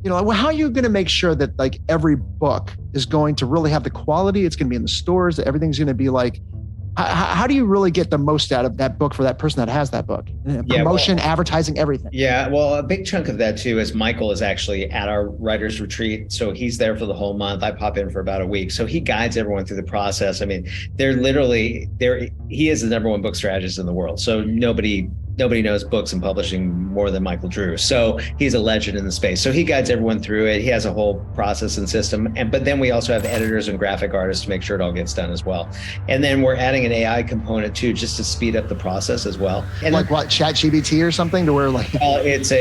how are you going to make sure that like every book is going to really have the quality? It's going to be in the stores. That everything's going to be like, how do you really get the most out of that book for that person that has that book? Promotion, advertising, everything. Yeah, well, a big chunk of that too is Michael is actually at our writer's retreat. So he's there for the whole month. I pop in for about a week. So he guides everyone through the process. I mean, he is the number one book strategist in the world. So nobody knows books and publishing more than Michael Drew. So he's a legend in the space. So he guides everyone through it. He has a whole process and system. But then we also have editors and graphic artists to make sure it all gets done as well. And then we're adding an AI component too, just to speed up the process as well. And like what, ChatGPT or something to where like? Well, it's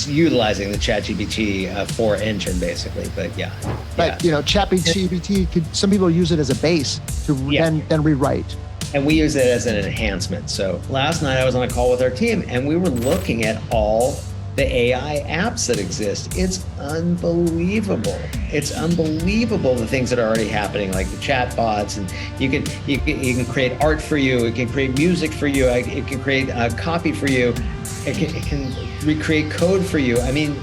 utilizing the ChatGPT 4 engine basically, but yeah. But ChatGPT some people use it as a base to then rewrite. And we use it as an enhancement. So last night I was on a call with our team and we were looking at all the AI apps that exist. It's unbelievable. It's unbelievable the things that are already happening, like the chat bots, and you can create art for you. It can create music for you. It can create copy for you. It can recreate code for you. I mean,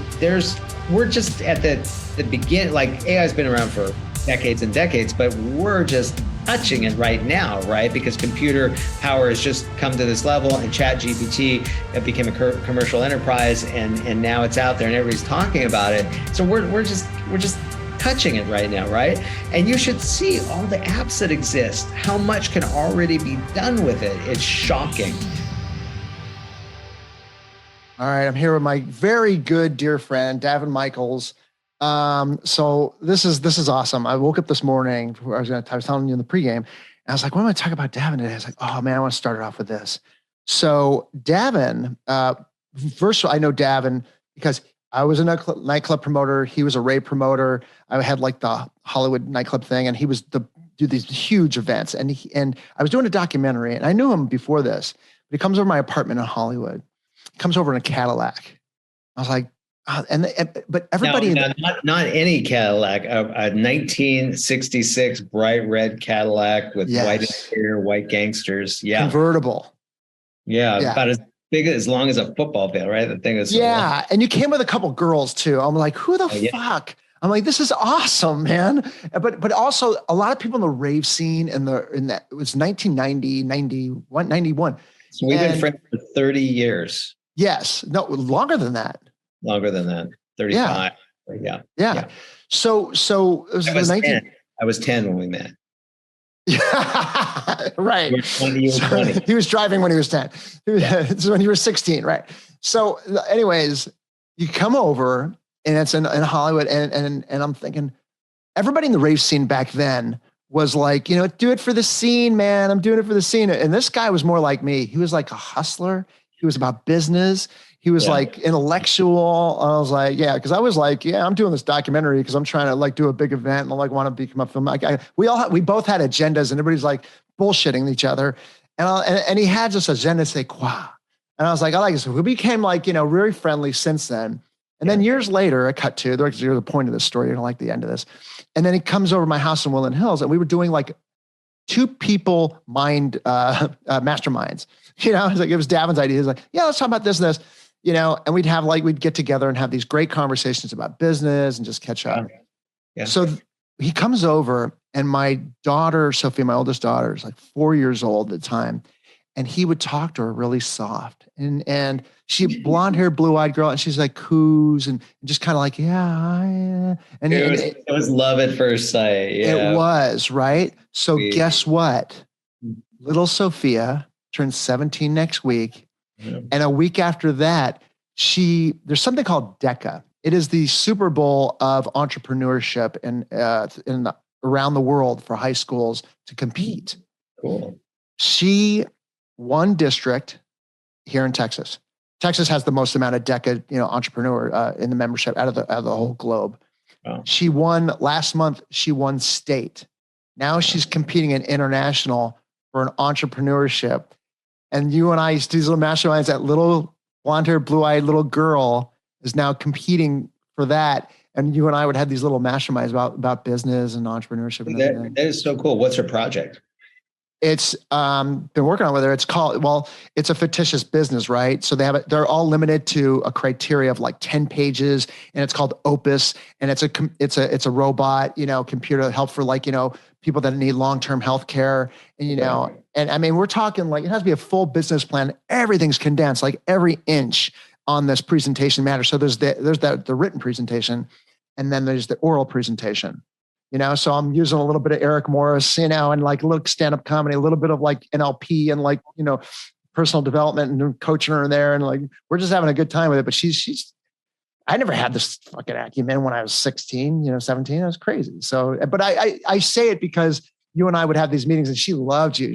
we're just at the beginning. Like AI's been around for decades and decades, but we're just touching it right now, right? Because computer power has just come to this level, and ChatGPT became a commercial enterprise, and now it's out there and everybody's talking about it. So we're just touching it right now, right? And you should see all the apps that exist, how much can already be done with it. It's shocking. All right, I'm here with my very good dear friend, Daven Michaels. So this is awesome. I woke up this morning. I was telling you in the pregame, and I was like, "What am I going to talk about Daven today?" I was like, "Oh man, I want to start it off with this." So Daven, first I know Daven because I was a nightclub promoter. He was a rave promoter. I had like the Hollywood nightclub thing, and he was do these huge events. And I was doing a documentary, and I knew him before this. But he comes over my apartment in Hollywood. He comes over in a Cadillac. I was like. But everybody not any Cadillac, a 1966 bright red Cadillac with white interior, white gangsters. Yeah, convertible. Yeah, about as big as long as a football field, right? The thing is. And you came with a couple girls too. I'm like, who the fuck? I'm like, this is awesome, man. But also a lot of people in the rave scene in that it was 1990, 91. So we've been friends for 30 years. Yes, no, longer than that. Longer than that, 35. Yeah. So it was I was 10 when we met. Right. You were 20, you were 20. He was driving when he was 10. This is when you were 16, right? So anyways, you come over and it's in Hollywood and I'm thinking everybody in the rave scene back then was like, do it for the scene, man. I'm doing it for the scene. And this guy was more like me. He was like a hustler. He was about business. He was like intellectual. I was like, because I was like, I'm doing this documentary because I'm trying to like do a big event and I like want to become a film. We both had agendas and everybody's like bullshitting each other. And he had this agenda, say, quoi. And I was like, I like it. So we became like, very friendly since then. And then years later, I cut to the point of this story. You don't like the end of this. And then he comes over to my house in Woodland Hills and we were doing like 2 people mind masterminds. It was like, it was Daven's idea. He was like, let's talk about this and this. And we'd get together and have these great conversations about business and just catch up. Yeah. So he comes over and my daughter, Sophie, my oldest daughter is like 4 years old at the time. And he would talk to her really soft and she blonde hair, blue eyed girl. And she's like, coos and just kind of like, And it was love at first sight. Yeah. It was, right? So guess what? Little Sophia turns 17 next week. And a week after that, there's something called DECA. It is the Super Bowl of entrepreneurship around the world for high schools to compete. Cool. She won district here in Texas. Texas has the most amount of DECA, entrepreneur in the membership out of the whole globe. Wow. She won last month. She won state. Now she's competing in international for an entrepreneurship. And you and I used to do these little masterminds. That little blonde-haired, blue-eyed little girl is now competing for that. And you and I would have these little masterminds about business and entrepreneurship. And that is so cool. What's her project? It's been working on whether it's called, well, it's a fictitious business, right? So they're all limited to a criteria of like 10 pages, and it's called Opus, and it's a robot, computer help for like, people that need long-term health care. And, and I mean, we're talking like, it has to be a full business plan. Everything's condensed, like every inch on this presentation matters. So there's the written presentation, and then there's the oral presentation. So I'm using a little bit of Eric Morris, and like a little stand-up comedy, a little bit of like NLP and like, personal development and coaching her there. And like, we're just having a good time with it. But I never had this fucking acumen when I was 16, 17. I was crazy. So, but I say it because you and I would have these meetings and she loved you.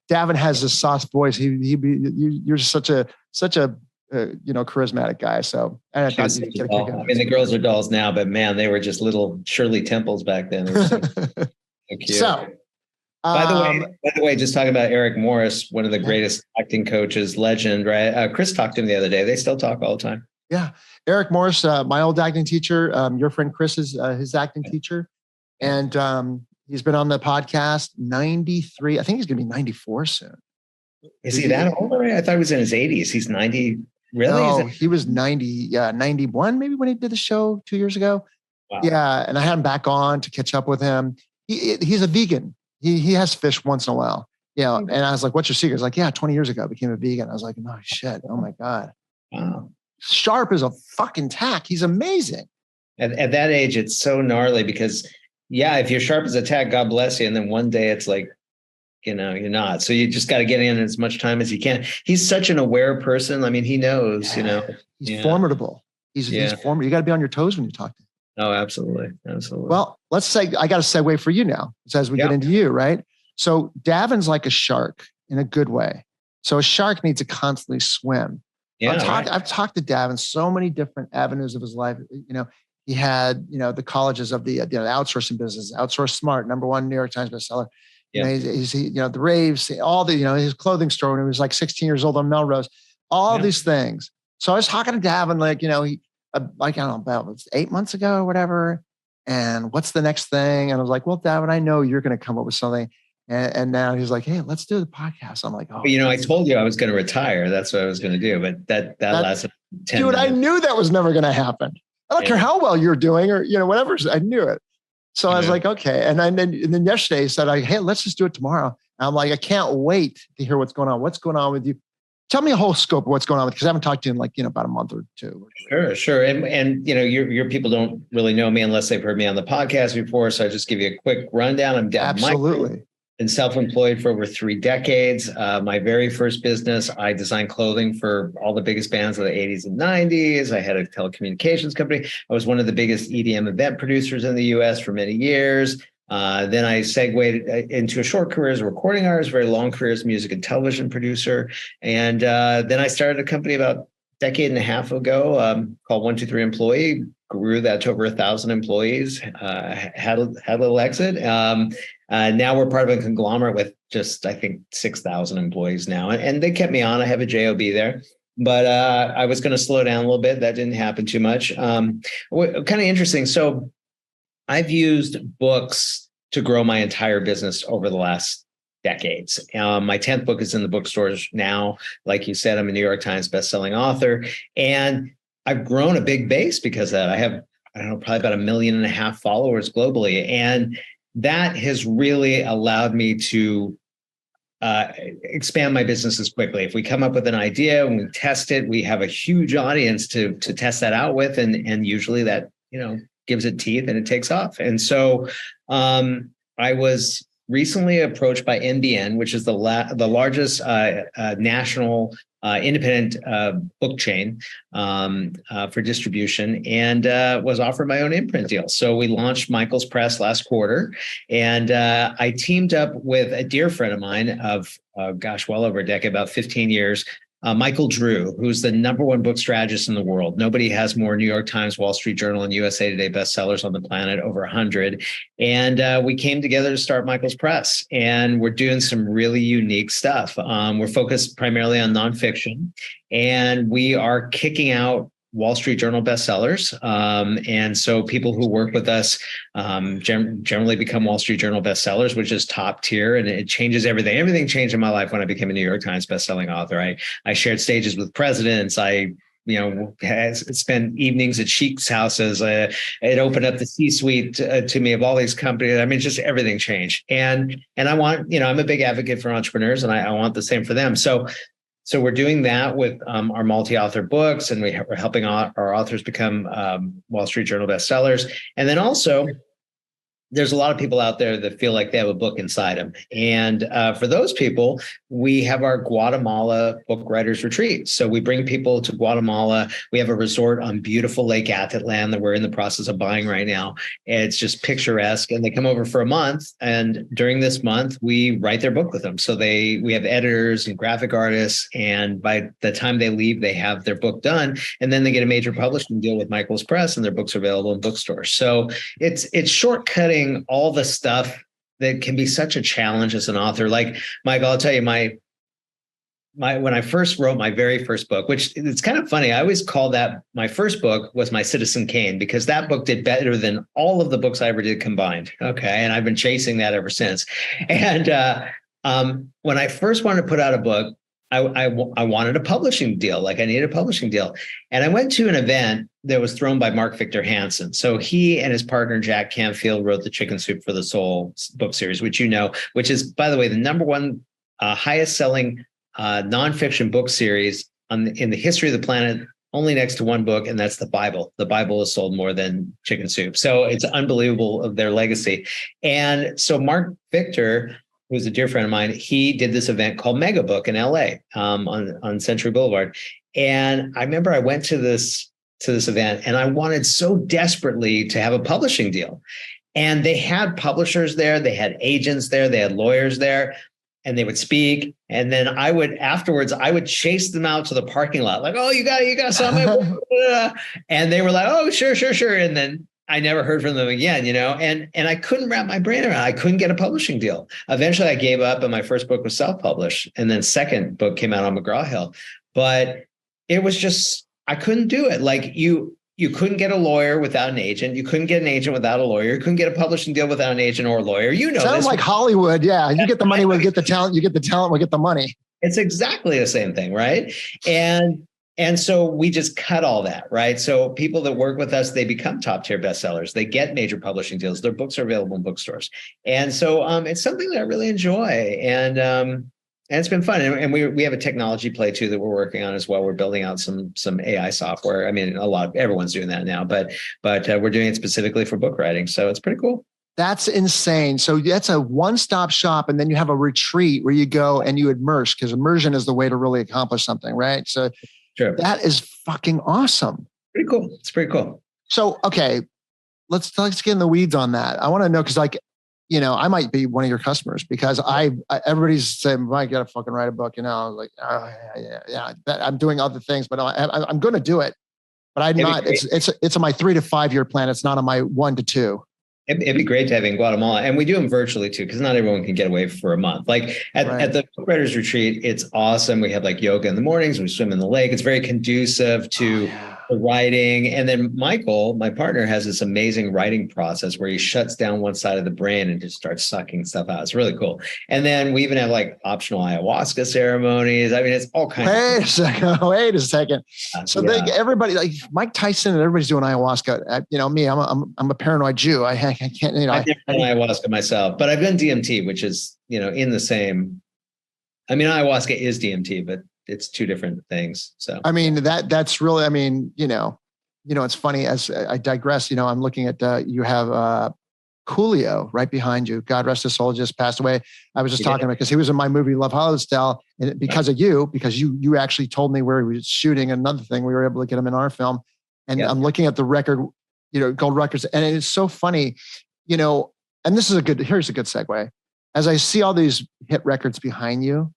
Daven has this soft voice. You're such a charismatic guy. So I thought you'd get a kick out of it. The girls are dolls now, but man, they were just little Shirley Temples back then. They were so cute. So, by the way, just talking about Eric Morris, one of the greatest acting coaches, legend, right? Chris talked to him the other day. They still talk all the time. Yeah. Eric Morris, my old acting teacher, your friend Chris is his acting teacher. And he's been on the podcast 93. I think he's going to be 94 soon. Is he that old already? I thought he was in his 80s. He's 90. Really? No, he was 91 maybe when he did the show 2 years ago. Wow. Yeah. And I had him back on to catch up with him. He's a vegan. He has fish once in a while. And I was like, what's your secret? He's like, 20 years ago I became a vegan. I was like, no shit. Oh my God. Wow. Sharp as a fucking tack. He's amazing. At that age, it's so gnarly because if you're sharp as a tack, God bless you. And then one day it's like, you're not. So you just got to get in as much time as you can. He's such an aware person. I mean, he knows, He's formidable. He's formidable. You got to be on your toes when you talk to him. Oh, absolutely. Absolutely. Well, let's say I got a segue for you now as we get into you, right? So Daven's like a shark in a good way. So a shark needs to constantly swim. Yeah, I've talked to Daven so many different avenues of his life. He had, the colleges of the outsourcing business, Outsource Smart, #1 New York Times bestseller. Yeah. He's the raves, all the, his clothing store when he was like 16 years old on Melrose, all these things. So I was talking to Daven, like, I don't know, about 8 months ago or whatever. And what's the next thing? And I was like, well, Daven, I know you're going to come up with something. And now he's like, hey, let's do the podcast. I'm like, oh, I told you I was going to retire. That's what I was going to do. But that lasted 10 minutes. I knew that was never going to happen. I don't care how well you're doing or, whatever. I knew it. So I was like, okay. And then yesterday he said, hey, let's just do it tomorrow. And I'm like, I can't wait to hear what's going on. What's going on with you? Tell me a whole scope of what's going on because I haven't talked to you in like, about a month or two. Sure. And your people don't really know me unless they've heard me on the podcast before. So I just give you a quick rundown. I'm Daven Michaels. Been self-employed for over 3 decades. My very first business, I designed clothing for all the biggest bands of the 80s and 90s. I had a telecommunications company. I was one of the biggest EDM event producers in the US for many years. Then I segued into a short career as a recording artist, very long career as music and television producer. And then I started a company about a decade and a half ago called 123 Employee, grew that to over 1,000 employees, had a little exit. Now we're part of a conglomerate with just, I think, 6,000 employees now. And they kept me on. I have a JOB there. But I was going to slow down a little bit. That didn't happen too much. Kind of interesting. So I've used books to grow my entire business over the last decades. My 10th book is in the bookstores now. Like you said, I'm a New York Times bestselling author. And I've grown a big base because of that. I have, probably about 1.5 million followers globally. And that has really allowed me to expand my businesses quickly. If we come up with an idea and we test it, we have a huge audience to test that out with. And usually that, gives it teeth and it takes off. And so I was recently approached by NBN, which is the largest national independent book chain for distribution, and was offered my own imprint deal. So we launched Michael's Press last quarter, and I teamed up with a dear friend of mine of, well over a decade, about 15 years, Michael Drew, who's the #1 book strategist in the world. Nobody has more New York Times, Wall Street Journal, and USA Today bestsellers on the planet, over 100. And we came together to start Michael's Press, and we're doing some really unique stuff. We're focused primarily on nonfiction, and we are kicking out Wall Street Journal bestsellers. And so people who work with us generally become Wall Street Journal bestsellers, which is top tier. And it changes everything. Everything changed in my life when I became a New York Times bestselling author. I shared stages with presidents. I spent evenings at sheiks' houses. It opened up the C-suite to me of all these companies. I mean, just everything changed. And I want, I'm a big advocate for entrepreneurs, and I want the same for them. So we're doing that with our multi-author books, and we're helping our authors become Wall Street Journal bestsellers. And then also, there's a lot of people out there that feel like they have a book inside them. And for those people, we have our Guatemala Book Writers Retreat. So we bring people to Guatemala. We have a resort on beautiful Lake Atitlan that we're in the process of buying right now. It's just picturesque. And they come over for a month. And during this month, we write their book with them. So we have editors and graphic artists. And by the time they leave, they have their book done. And then they get a major publishing deal with Michaels Press, and their books are available in bookstores. So it's shortcutting all the stuff that can be such a challenge as an author. Like, Michael, I'll tell you, when I first wrote my very first book, which it's kind of funny, I always call that my first book was my Citizen Kane, because that book did better than all of the books I ever did combined. Okay. And I've been chasing that ever since. And when I first wanted to put out a book, I wanted a publishing deal. Like, I needed a publishing deal. And I went to an event that was thrown by Mark Victor Hansen. So he and his partner, Jack Canfield, wrote the Chicken Soup for the Soul book series, which which is, by the way, the number one highest selling nonfiction book series in the history of the planet, only next to one book, and that's the Bible. The Bible has sold more than Chicken Soup. So it's unbelievable of their legacy. And so Mark Victor, who's a dear friend of mine, he did this event called Mega Book in L.A. On Century Boulevard. And I remember I went to this event, and I wanted so desperately to have a publishing deal. And they had publishers there, they had agents there, they had lawyers there, and they would speak. And then afterwards, I would chase them out to the parking lot, like, oh, you got to sign my book. And they were like, oh, sure. And then I never heard from them again, and I couldn't wrap my brain around it. I couldn't get a publishing deal. Eventually I gave up, and my first book was self-published. And then second book came out on McGraw-Hill. But it was just, I couldn't do it. Like, you couldn't get a lawyer without an agent. You couldn't get an agent without a lawyer. You couldn't get a publishing deal without an agent or a lawyer. Sounds like Hollywood. Yeah. You get the money, we'll get the talent. You get the talent, we'll get the money. It's exactly the same thing, right? And so we just cut all that, right? So people that work with us, they become top tier bestsellers. They get major publishing deals. Their books are available in bookstores. And so it's something that I really enjoy. And it's been fun. And we have a technology play too that we're working on as well. We're building out some AI software. I mean, everyone's doing that now, but we're doing it specifically for book writing. So it's pretty cool. That's insane. So that's a one-stop shop, and then you have a retreat where you go and you immerse, because immersion is the way to really accomplish something, right? So sure. That is fucking awesome. Pretty cool. It's pretty cool. So, okay, let's get in the weeds on that. I want to know, because I might be one of your customers, because everybody's saying, "Mike, you got to fucking write a book." I was like, oh, yeah. I'm doing other things, but I'm going to do it. But I'm not. It's on my 3 to 5 year plan. It's not on my 1 to 2. It'd be great to have in Guatemala. And we do them virtually too, because not everyone can get away for a month. Like at the Book Writers Retreat, it's awesome. We have like yoga in the mornings. We swim in the lake. It's very conducive to the writing. And then Michael, my partner, has this amazing writing process where he shuts down one side of the brain and just starts sucking stuff out. It's really cool. And then we even have like optional ayahuasca ceremonies. I mean, it's all kinds of Wait a second. So everybody, like Mike Tyson and everybody's doing ayahuasca. Me, I'm a paranoid Jew. I can't, I've never done ayahuasca myself, but I've done DMT, which is, in the same, I mean, ayahuasca is DMT, but it's two different things. So, I mean, that's really, it's funny, as I digress, I'm looking at, you have Coolio right behind you. God rest his soul, just passed away. I was just talking about, because he was in my movie Love Hollywood Style, and because of you, because you actually told me where he was shooting another thing, we were able to get him in our film. And I'm looking at the record, gold records. And it's so funny, and here's a good segue. As I see all these hit records behind you,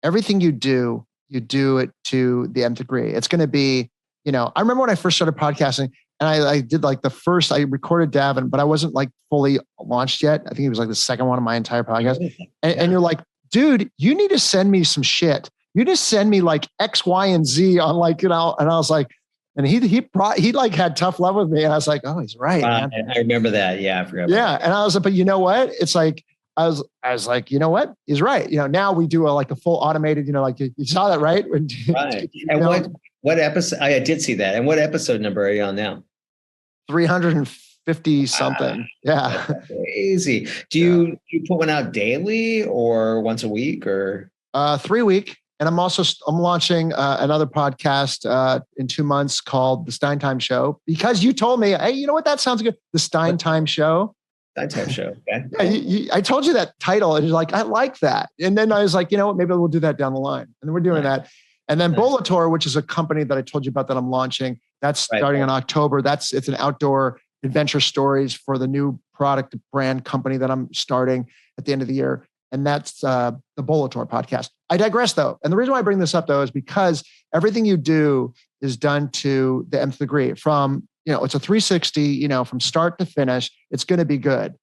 everything you do it to the nth degree. It's going to be, I remember when I first started podcasting, and I did like I recorded Daven, but I wasn't like fully launched yet. I think it was like the second one of my entire podcast. And you're like, dude, you need to send me some shit. You just send me like X, Y, and Z on and I was like, And he like had tough love with me. And I was like, oh, he's right. Man. I remember that. Yeah. I forgot. Yeah. And I was like, but you know what? It's like, I was like, you know what? He's right. Now we do like a full automated, like you saw that, right? Right. And what episode? I did see that. And what episode number are you on now? 350 something. Yeah. That's crazy. Do you put one out daily or once a week or? 3 week. And I'm launching another podcast in 2 months called The Stein Time Show, because you told me, hey, you know what? That sounds good. The Stein Time Show. Stein Time Show. Okay. Yeah, I told you that title, and you're like, I like that. And then I was like, you know what? Maybe we'll do that down the line. And then we're doing that. And then Bolator, which is a company that I told you about that I'm launching, that's starting in October. It's an outdoor adventure stories for the new product brand company that I'm starting at the end of the year. And that's the Bolator podcast. I digress though. And the reason why I bring this up though is because everything you do is done to the nth degree. From, it's a 360, from start to finish, it's going to be good.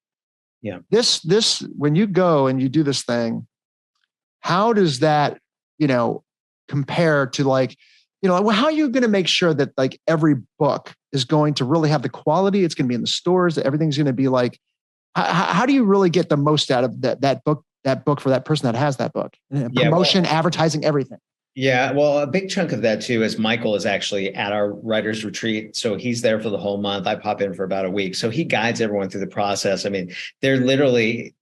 Yeah. This, when you go and you do this thing, how does that, compare to how are you going to make sure that like every book is going to really have the quality? It's going to be in the stores, that everything's going to be like, how do you really get the most out of that book for that person that has that book? Promotion, advertising, everything. Yeah. Well, a big chunk of that too is Michael is actually at our writers retreat. So he's there for the whole month. I pop in for about a week. So he guides everyone through the process. I mean, he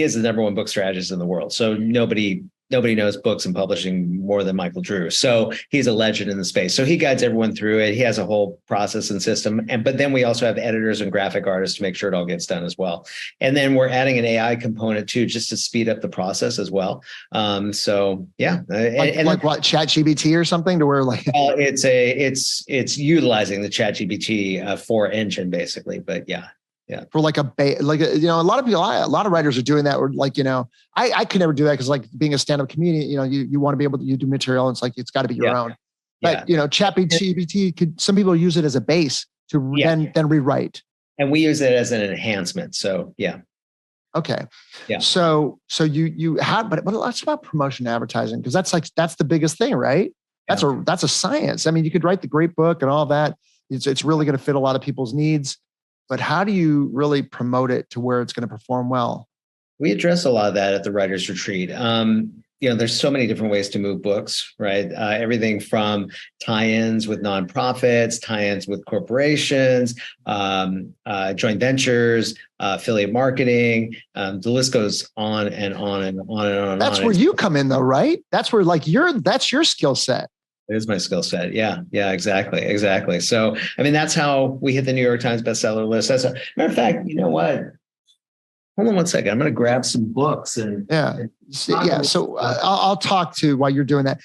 is the number one book strategist in the world. So nobody knows books and publishing more than Michael Drew. So he's a legend in the space. So he guides everyone through it. He has a whole process and system. But then we also have editors and graphic artists to make sure it all gets done as well. And then we're adding an AI component too, just to speed up the process as well. So yeah. Like what, ChatGPT or something to where like, well, it's utilizing the ChatGPT 4 engine basically, but yeah. Yeah. For like a lot of writers are doing that. Or like, I could never do that because like being a stand-up comedian, you want to be able to do material. And it's like, it's got to be your own. But, ChatGPT some people use it as a base to then rewrite. And we use it as an enhancement. So, yeah. Okay. Yeah. So you have, but let's about promotion and advertising, because that's the biggest thing, right? That's a science. I mean, you could write the great book and all that. It's really going to fit a lot of people's needs. But how do you really promote it to where it's going to perform well? We address a lot of that at the Writers Retreat. There's so many different ways to move books, right? Everything from tie-ins with nonprofits, tie-ins with corporations, joint ventures, affiliate marketing. The list goes on and on and on and on. That's where you come in though, right? That's where that's your skill set. It is my skill set. Yeah, exactly. So, I mean, that's how we hit the New York Times bestseller list. Matter of fact, you know what? Hold on one second. I'm going to grab some books and So I'll talk to while you're doing that.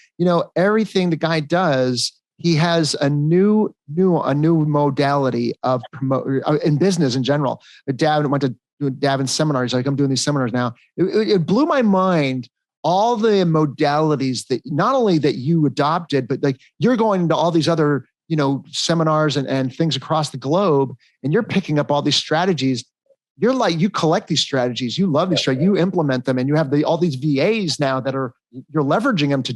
Everything the guy does, he has a new modality of promote in business in general. Daven went to Daven's seminars. Like, I'm doing these seminars now. It blew my mind. All the modalities that not only that you adopted, but like you're going into all these other, seminars and things across the globe, and you're picking up all these strategies. You're like, you collect these strategies, you love these strategies, you implement them, and you have all these VAs now that you're leveraging them to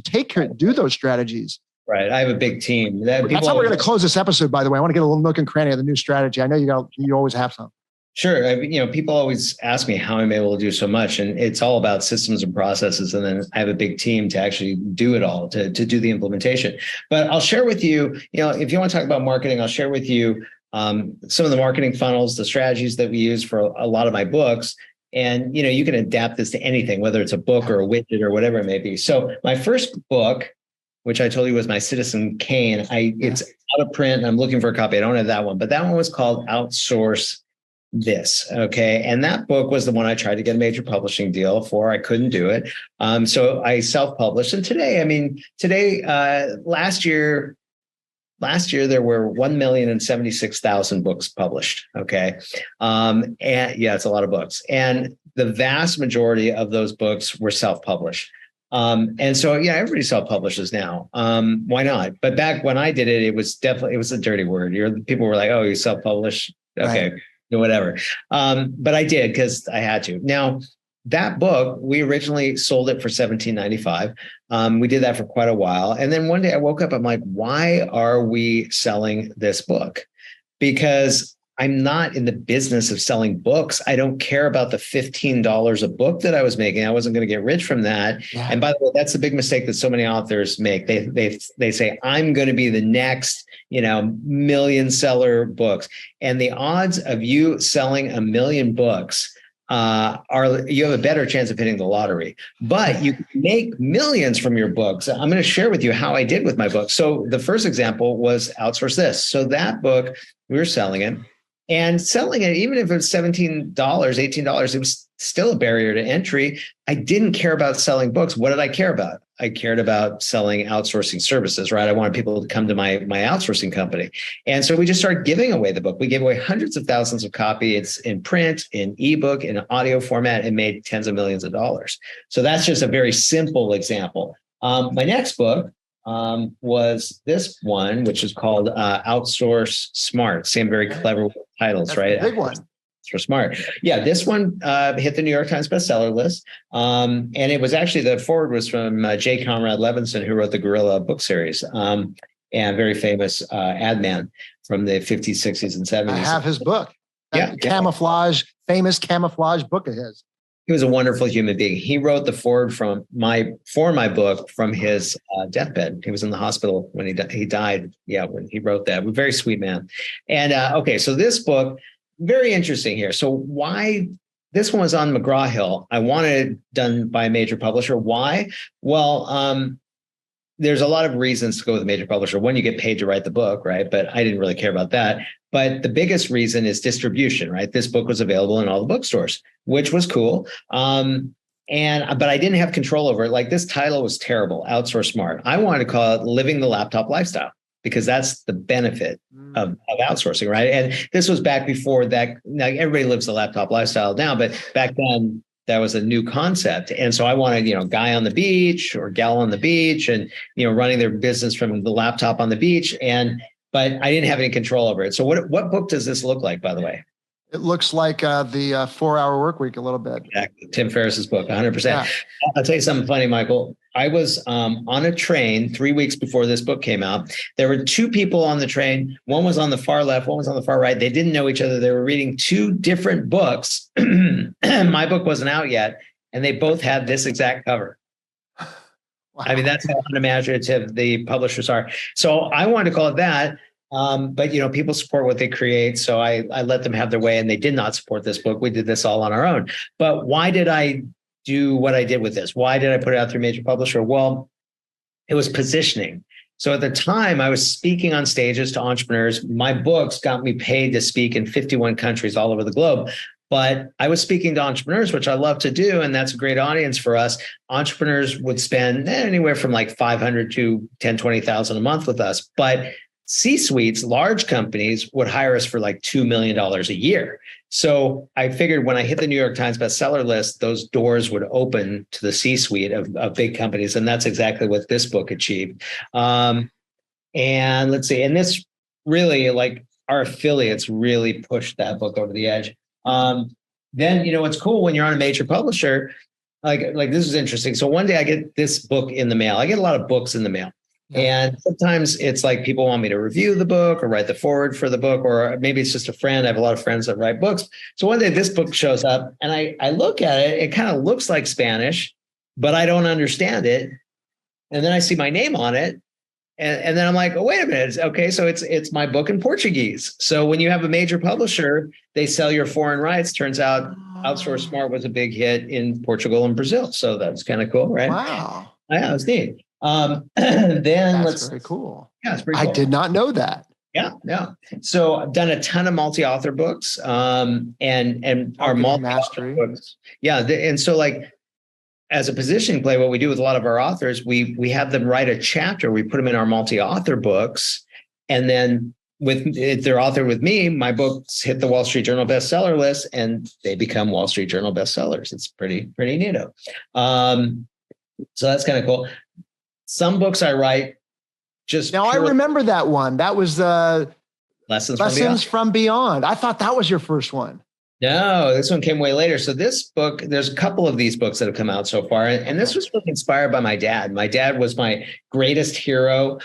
do those strategies. Right. I have a big team. That's how we're going to close this episode, by the way. I want to get a little nook and cranny of the new strategy. I know you always have some. Sure. People always ask me how I'm able to do so much, and it's all about systems and processes. And then I have a big team to actually do it all, to do the implementation. But I'll share with you, if you want to talk about marketing, I'll share with you some of the marketing funnels, the strategies that we use for a lot of my books. And, you can adapt this to anything, whether it's a book or a widget or whatever it may be. So my first book, which I told you was my Citizen Kane, it's out of print and I'm looking for a copy. I don't have that one, but that one was called Outsource This. Okay. And that book was the one I tried to get a major publishing deal for. I couldn't do it. So I self-published. And last year there were 1,076,000 books published. Okay. And it's a lot of books. And the vast majority of those books were self-published. And so, everybody self-publishes now. Why not? But back when I did it, it was a dirty word. People were like, oh, you self-publish. Okay. Right. Whatever. But I did because I had to. Now, that book, we originally sold it for $17.95. We did that for quite a while. And then one day I woke up, I'm like, why are we selling this book? Because I'm not in the business of selling books. I don't care about the $15 a book that I was making. I wasn't going to get rich from that. Yeah. And by the way, that's the big mistake that so many authors make. They say, I'm going to be the next, million seller books. And the odds of you selling 1 million books you have a better chance of hitting the lottery, but you can make millions from your books. I'm going to share with you how I did with my book. So the first example was Outsource This. So that book, we were selling it. And selling it, even if it was $17, $18, it was still a barrier to entry. I didn't care about selling books. What did I care about? I cared about selling outsourcing services, right? I wanted people to come to my outsourcing company. And so we just started giving away the book. We gave away hundreds of thousands of copies. It's in print, in ebook, in audio format, and made tens of millions of dollars. So that's just a very simple example. My next book was this one, which is called Outsource Smart. Same very clever titles, that's right? Big one. For smart. Yeah, this one hit the New York Times bestseller list. And it was actually, the forward was from J. Conrad Levinson, who wrote the Gorilla book series, and very famous ad man from the 50s, 60s, and 70s. I have his book. Famous camouflage book of his. He was a wonderful human being. He wrote the forward for my book from his deathbed. He was in the hospital when he died. Yeah, when he wrote that. A very sweet man. And okay, so this book, very interesting here. So why this one was on McGraw-Hill? I wanted it done by a major publisher. Why? Well, there's a lot of reasons to go with a major publisher. One, you get paid to write the book, right? But I didn't really care about that. But the biggest reason is distribution, right? This book was available in all the bookstores, which was cool. But I didn't have control over it. Like, this title was terrible, Outsource Smart. I wanted to call it Living the Laptop Lifestyle, because that's the benefit of outsourcing, right? And this was back before that. Now everybody lives the laptop lifestyle now, but back then that was a new concept. And so I wanted, guy on the beach or gal on the beach, and running their business from the laptop on the beach. But I didn't have any control over it. So what book does this look like, by the way? It looks like the 4-Hour Work Week a little bit. Exactly. Tim Ferriss's book, 100%. Yeah. I'll tell you something funny, Michael. I was on a train 3 weeks before this book came out. There were two people on the train. One was on the far left, one was on the far right. They didn't know each other. They were reading two different books. My book wasn't out yet, and they both had this exact cover. Wow. I mean, that's how unimaginative the publishers are. So I wanted to call it that. But people support what they create. So I let them have their way, and they did not support this book. We did this all on our own. But why did I do what I did with this? Why did I put it out through a major publisher? Well, it was positioning. So at the time, I was speaking on stages to entrepreneurs. My books got me paid to speak in 51 countries all over the globe. But I was speaking to entrepreneurs, which I love to do, and that's a great audience for us. Entrepreneurs would spend anywhere from like $500 to $10,000, $20,000 a month with us. But C-suites, large companies, would hire us for like $2 million a year. So I figured when I hit the New York Times bestseller list, those doors would open to the C-suite of big companies. And that's exactly what this book achieved. And let's see, and this really, like, our affiliates really pushed that book over the edge. Then, what's cool when you're on a major publisher, like this is interesting. So one day I get this book in the mail. I get a lot of books in the mail. And sometimes it's like people want me to review the book or write the foreword for the book, or maybe it's just a friend. I have a lot of friends that write books. So one day this book shows up and I look at it. It kind of looks like Spanish, but I don't understand it. And then I see my name on it. And then I'm like, oh, wait a minute. Okay, so it's my book in Portuguese. So when you have a major publisher, they sell your foreign rights. Turns out Outsource Smart was a big hit in Portugal and Brazil. So that's kind of cool, right? Wow. Yeah, it's neat. Then that's very cool. Yeah, it's pretty cool. I did not know that. Yeah. So I've done a ton of multi-author books, and our multi-mastery books. Yeah, and so like as a positioning play, what we do with a lot of our authors, we have them write a chapter. We put them in our multi-author books, and then if they're authored with me, my books hit the Wall Street Journal bestseller list, and they become Wall Street Journal bestsellers. It's pretty neato. So that's kind of cool. Some books I write just now. I remember that one. That was Lessons from Beyond. I thought that was your first one. No, this one came way later. So this book, there's a couple of these books that have come out so far, and this was really inspired by my dad. My dad was my greatest hero.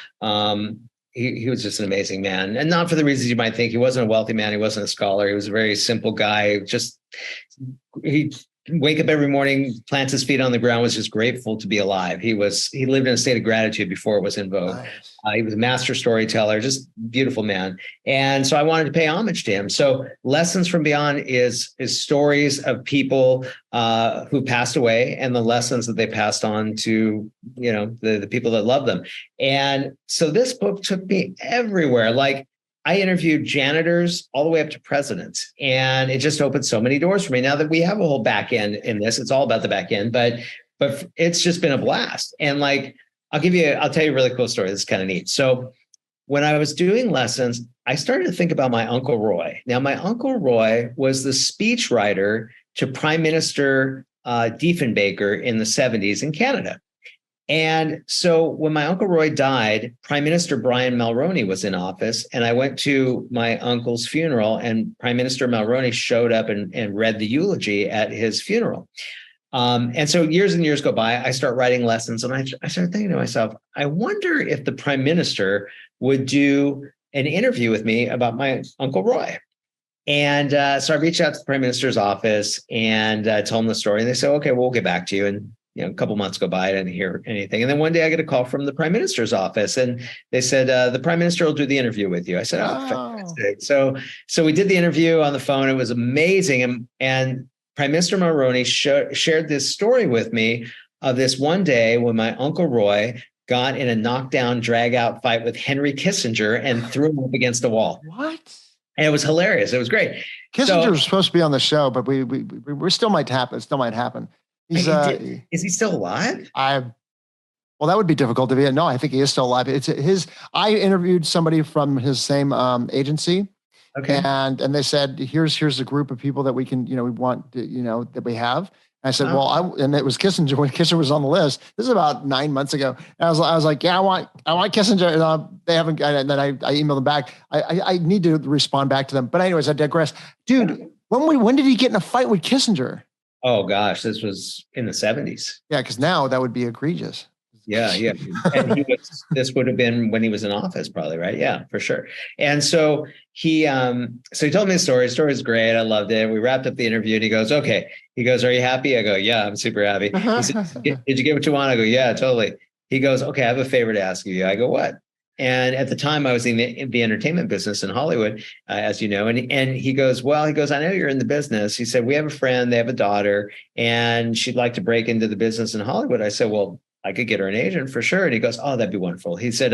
He was just an amazing man, and not for the reasons you might think. He wasn't a wealthy man. He wasn't a scholar. He was a very simple guy. Just he wake up every morning, plants his feet on the ground, was just grateful to be alive. He lived in a state of gratitude before it was in vogue. Nice. He was a master storyteller, just beautiful man. And so I wanted to pay homage to him. So Lessons from Beyond is stories of people who passed away and the lessons that they passed on to, the people that love them. And so this book took me everywhere. Like, I interviewed janitors all the way up to presidents, and it just opened so many doors for me. Now that we have a whole back end in this, it's all about the back end, but it's just been a blast. And like, I'll tell you a really cool story. This is kind of neat. So when I was doing Lessons, I started to think about my Uncle Roy. Now, my Uncle Roy was the speechwriter to Prime Minister Diefenbaker in the 70s in Canada. And so when my Uncle Roy died, Prime Minister Brian Mulroney was in office, and I went to my uncle's funeral, and Prime Minister Mulroney showed up and read the eulogy at his funeral. And so years and years go by, I start writing Lessons, and I started thinking to myself, I wonder if the Prime Minister would do an interview with me about my Uncle Roy. And so I reached out to the Prime Minister's office and told them the story, and they said, okay, we'll get back to you. And a couple months go by, I didn't hear anything. And then one day I get a call from the Prime Minister's office, and they said, the Prime Minister will do the interview with you. I said, oh, fantastic. So we did the interview on the phone. It was amazing. And Prime Minister Mulroney shared this story with me of this one day when my Uncle Roy got in a knockdown, drag-out fight with Henry Kissinger and threw him up against a wall. What? And it was hilarious. It was great. Kissinger was supposed to be on the show, but we still might happen. It still might happen. Is he still alive? Well, that would be difficult to be. No, I think he is still alive. I interviewed somebody from his same agency. Okay. And they said, here's a group of people that we can, we want, that we have. And I said, and it was Kissinger when Kissinger was on the list. This is about 9 months ago. And I was like, yeah, I want Kissinger. And they haven't, and then I emailed them back. I need to respond back to them. But anyways, I digress. Dude, when did he get in a fight with Kissinger? Oh gosh, this was in the 70s. Yeah, because now that would be egregious. Yeah. And this would have been when he was in office, probably, right? Yeah, for sure. And so he told me the story. The story is great. I loved it. We wrapped up the interview, and he goes, okay. He goes, are you happy? I go, yeah, I'm super happy. He said, did you get what you want? I go, yeah, totally. He goes, okay, I have a favor to ask you. I go, what? And at the time I was in the entertainment business in Hollywood, as you know, and he goes, I know you're in the business. He said, we have a friend, they have a daughter, and she'd like to break into the business in Hollywood. I said, well, I could get her an agent for sure. And he goes, oh, that'd be wonderful. He said,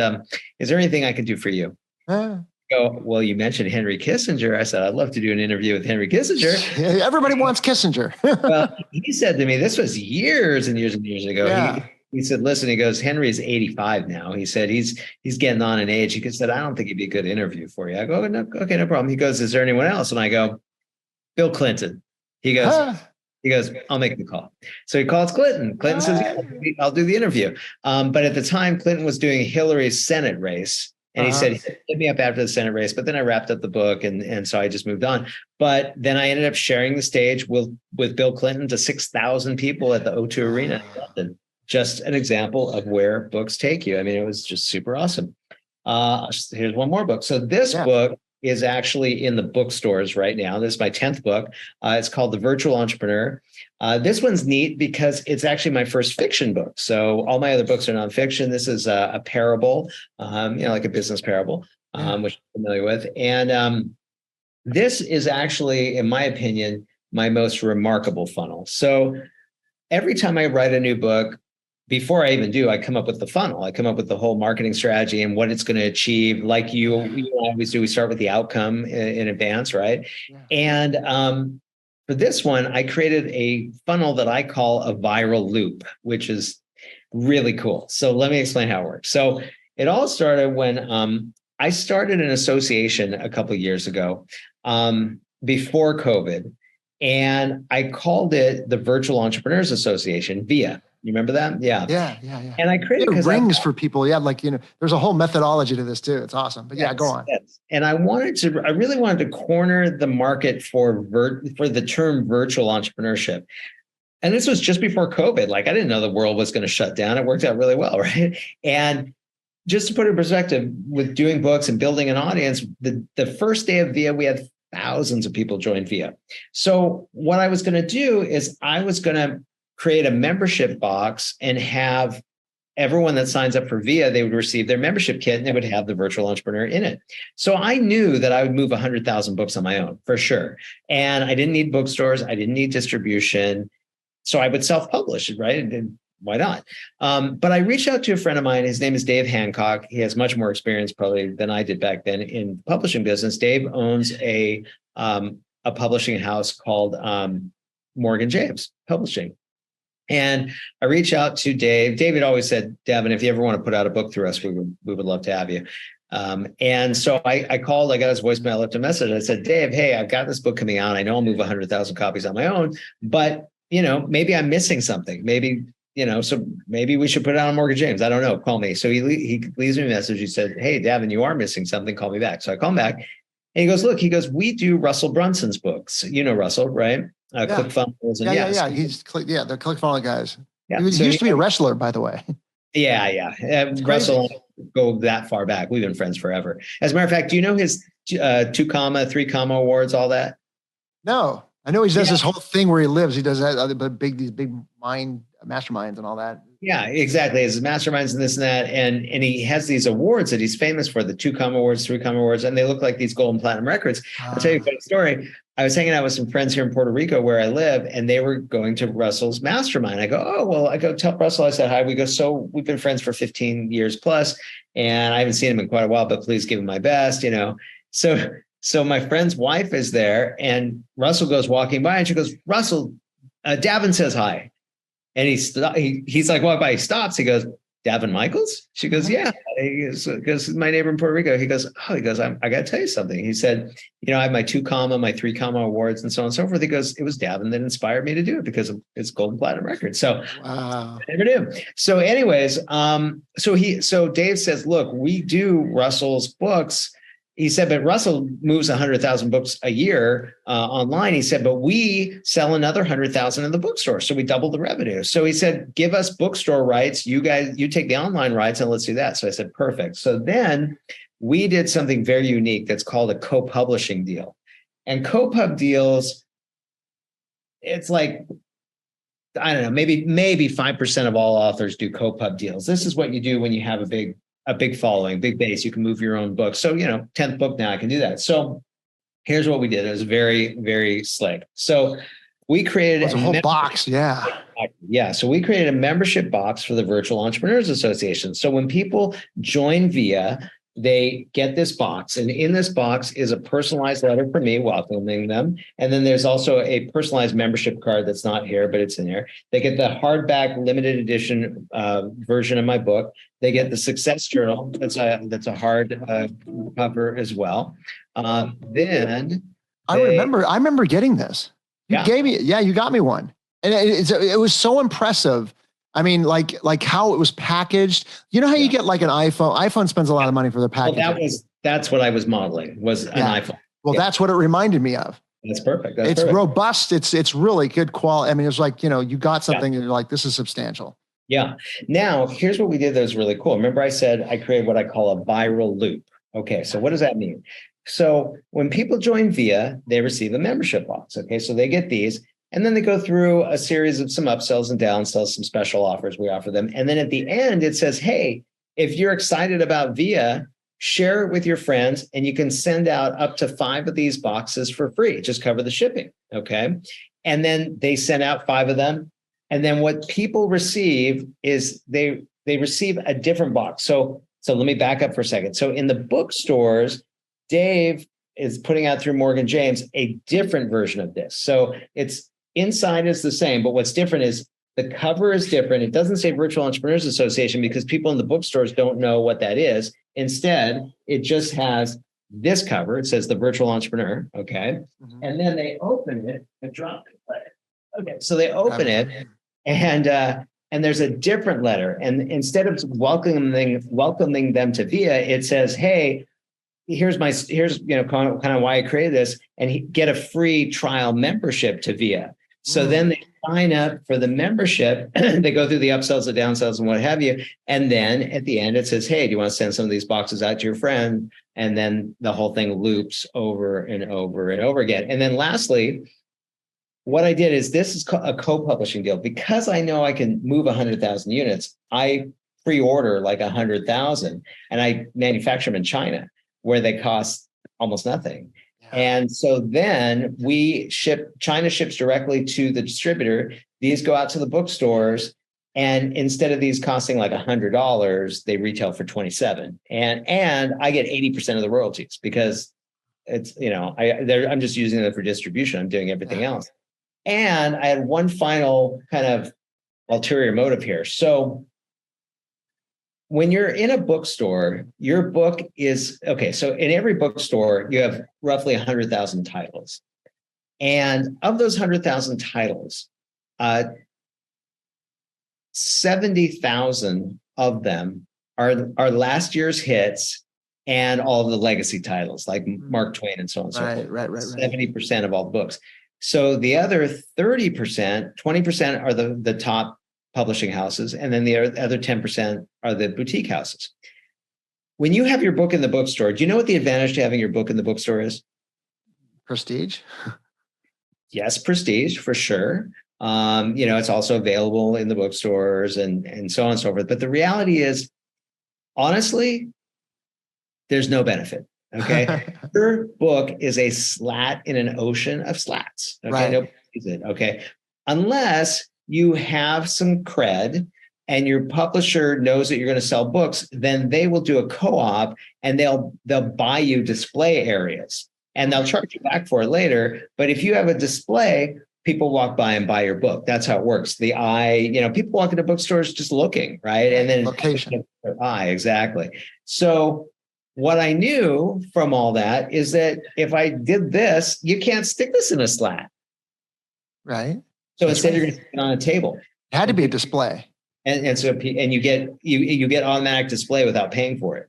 is there anything I could do for you? I go, well, you mentioned Henry Kissinger. I said, I'd love to do an interview with Henry Kissinger. Everybody wants Kissinger. Well, he said to me, this was years and years and years ago. Yeah. He said, listen, he goes, Henry's 85 now. He said, he's getting on in age. He said, I don't think he'd be a good interview for you. I go, no, okay, no problem. He goes, is there anyone else? And I go, Bill Clinton. He goes, I'll make the call. So he calls Clinton. Clinton says, yeah, I'll do the interview. But at the time, Clinton was doing Hillary's Senate race. And he said, hit me up after the Senate race. But then I wrapped up the book. And so I just moved on. But then I ended up sharing the stage with Bill Clinton to 6,000 people at the O2 Arena in London. Just an example of where books take you. I mean, it was just super awesome. Here's one more book. So this book is actually in the bookstores right now. This is my 10th book. It's called The Virtual Entrepreneur. This one's neat because it's actually my first fiction book. So all my other books are nonfiction. This is a parable, like a business parable, which I'm familiar with. And this is actually, in my opinion, my most remarkable funnel. So every time I write a new book, before I even do, I come up with the funnel. I come up with the whole marketing strategy and what it's going to achieve. Like you always do, we start with the outcome in advance, right? Yeah. And for this one, I created a funnel that I call a viral loop, which is really cool. So let me explain how it works. So it all started when I started an association a couple of years ago, before COVID, and I called it the Virtual Entrepreneurs Association, VIA. You remember that? Yeah. Yeah. And I created it rings for people. Yeah. Like, there's a whole methodology to this too. It's awesome. But go on. Yes. And I really wanted to corner the market for the term virtual entrepreneurship. And this was just before COVID. Like, I didn't know the world was going to shut down. It worked out really well, right? And just to put it in perspective, with doing books and building an audience, the first day of VIA, we had thousands of people join VIA. So what I was going to do is I was going to create a membership box and have everyone that signs up for VIA, they would receive their membership kit and they would have the virtual entrepreneur in it. So I knew that I would move 100,000 books on my own for sure. And I didn't need bookstores. I didn't need distribution. So I would self-publish it, right? And why not? But I reached out to a friend of mine. His name is Dave Hancock. He has much more experience probably than I did back then in the publishing business. Dave owns a publishing house called Morgan James Publishing. And I reached out to Dave. David always said, Daven, if you ever want to put out a book through us, we would love to have you. And so I called, I got his voicemail, left a message. I said, Dave, hey, I've got this book coming out. I know I'll move 100,000 copies on my own, but maybe I'm missing something. Maybe, so maybe we should put it out on Morgan James. I don't know. Call me. So he leaves me a message. He said, hey, Daven, you are missing something. Call me back. So I call him back and he goes, look, we do Russell Brunson's books. You know Russell, right? ClickFunnels. And yeah. The ClickFunnels guys. Yeah. He used to be a wrestler, by the way. Yeah. Russell go that far back. We've been friends forever. As a matter of fact, do you know his 2 comma, 3 comma awards, all that? No, I know he does this whole thing where he lives. He does that, these big mind masterminds and all that. Yeah, exactly. His masterminds and this and that. And he has these awards that he's famous for, the 2 comma awards, 3 comma awards, and they look like these gold and platinum records. I'll tell you a funny story. I was hanging out with some friends here in Puerto Rico where I live, and they were going to Russell's mastermind. I go, oh, well, I go tell Russell, I said hi. We go, so we've been friends for 15 years plus, and I haven't seen him in quite a while, but please give him my best, So my friend's wife is there, and Russell goes walking by, and she goes, Russell, Daven says hi. And he's like, walk by, he stops. He goes, Daven Michaels? She goes, yeah. He goes, my neighbor in Puerto Rico. He goes, I got to tell you something. He said, I have my 2 comma, my 3 comma awards and so on and so forth. He goes, it was Daven that inspired me to do it because of its gold and platinum record. So wow. I never knew. So anyways, so Dave says, look, we do Russell's books. He said, but Russell moves 100,000 books a year online. He said, but we sell another 100,000 in the bookstore. So we double the revenue. So he said, give us bookstore rights. You guys, you take the online rights and let's do that. So I said, perfect. So then we did something very unique that's called a co-publishing deal. And co-pub deals, it's like, I don't know, maybe 5% of all authors do co-pub deals. This is what you do when you have a big following, big base. You can move your own book. So, 10th book now, I can do that. So here's what we did. It was very, very slick. So we created a whole box. Yeah. Yeah. So we created a membership box for the Virtual Entrepreneurs Association. So when people join VIA, they get this box, and in this box is a personalized letter from me welcoming them. And then there's also a personalized membership card that's not here, but it's in there. They get the hardback limited edition version of my book. They get the success journal. That's a hard cover as well. Then I remember getting this. You gave me, you got me one, and it was so impressive. I mean, like how it was packaged. You know how you get like an iPhone? iPhone spends a lot of money for their packaging. Well, that's what I was modeling, was an iPhone. Well, that's what it reminded me of. That's perfect. It's robust. It's really good quality. I mean, it's like, you got something and you're like, this is substantial. Yeah. Now, here's what we did that was really cool. Remember I said I created what I call a viral loop. Okay, so what does that mean? So when people join VIA, they receive a membership box. Okay, so they get these. And then they go through a series of some upsells and downsells, some special offers we offer them. And then at the end, it says, hey, if you're excited about VIA, share it with your friends, and you can send out up to 5 of these boxes for free. Just cover the shipping, okay? And then they send out 5 of them. And then what people receive is they receive a different box. So let me back up for a second. So in the bookstores, Dave is putting out through Morgan James a different version of this. So it's inside is the same, but what's different is the cover is different. It doesn't say Virtual Entrepreneurs Association because people in the bookstores don't know what that is. Instead, it just has this cover. It says the Virtual Entrepreneur, okay? Mm-hmm. And then they open it and drop it. Okay, so they open it, and and there's a different letter. And instead of welcoming them to Via, it says, hey, here's kind of why I created this, and get a free trial membership to Via. So then they sign up for the membership, they go through the upsells, the downsells, and what have you. And then at the end, it says, hey, do you want to send some of these boxes out to your friend? And then the whole thing loops over and over and over again. And then lastly, what I did is, this is a co-publishing deal. Because I know I can move 100,000 units, I pre-order like 100,000, and I manufacture them in China, where they cost almost nothing. And so then China ships directly to the distributor. These go out to the bookstores. And instead of these costing like $100, they retail for $27. And I get 80% of the royalties, because it's, I'm just using them for distribution. I'm doing everything else. And I had one final kind of ulterior motive here. So when you're in a bookstore, your book is, okay, so in every bookstore, you have roughly 100,000 titles. And of those 100,000 titles, 70,000 of them are last year's hits and all of the legacy titles like Mark Twain and so on and so forth. Right. 70% of all books. So the other 30%, 20% are the top publishing houses, and then the other 10% are the boutique houses. When you have your book in the bookstore, do you know what the advantage to having your book in the bookstore is? Prestige. Yes, prestige for sure. It's also available in the bookstores and so on and so forth. But the reality is, honestly, there's no benefit. Okay. Your book is a slat in an ocean of slats. Okay. Right. Nobody sees it. Okay. Unless you have some cred and your publisher knows that you're going to sell books, then they will do a co-op and they'll buy you display areas, and they'll charge you back for it later. But if you have a display, people walk by and buy your book. That's how it works. The eye, people walk into bookstores just looking, right? And then location. Their eye, exactly. So what I knew from all that is that if I did this, you can't stick this in a slat. Right. So instead, you're going to stick it on a table. It had to be a display. And you get automatic display without paying for it.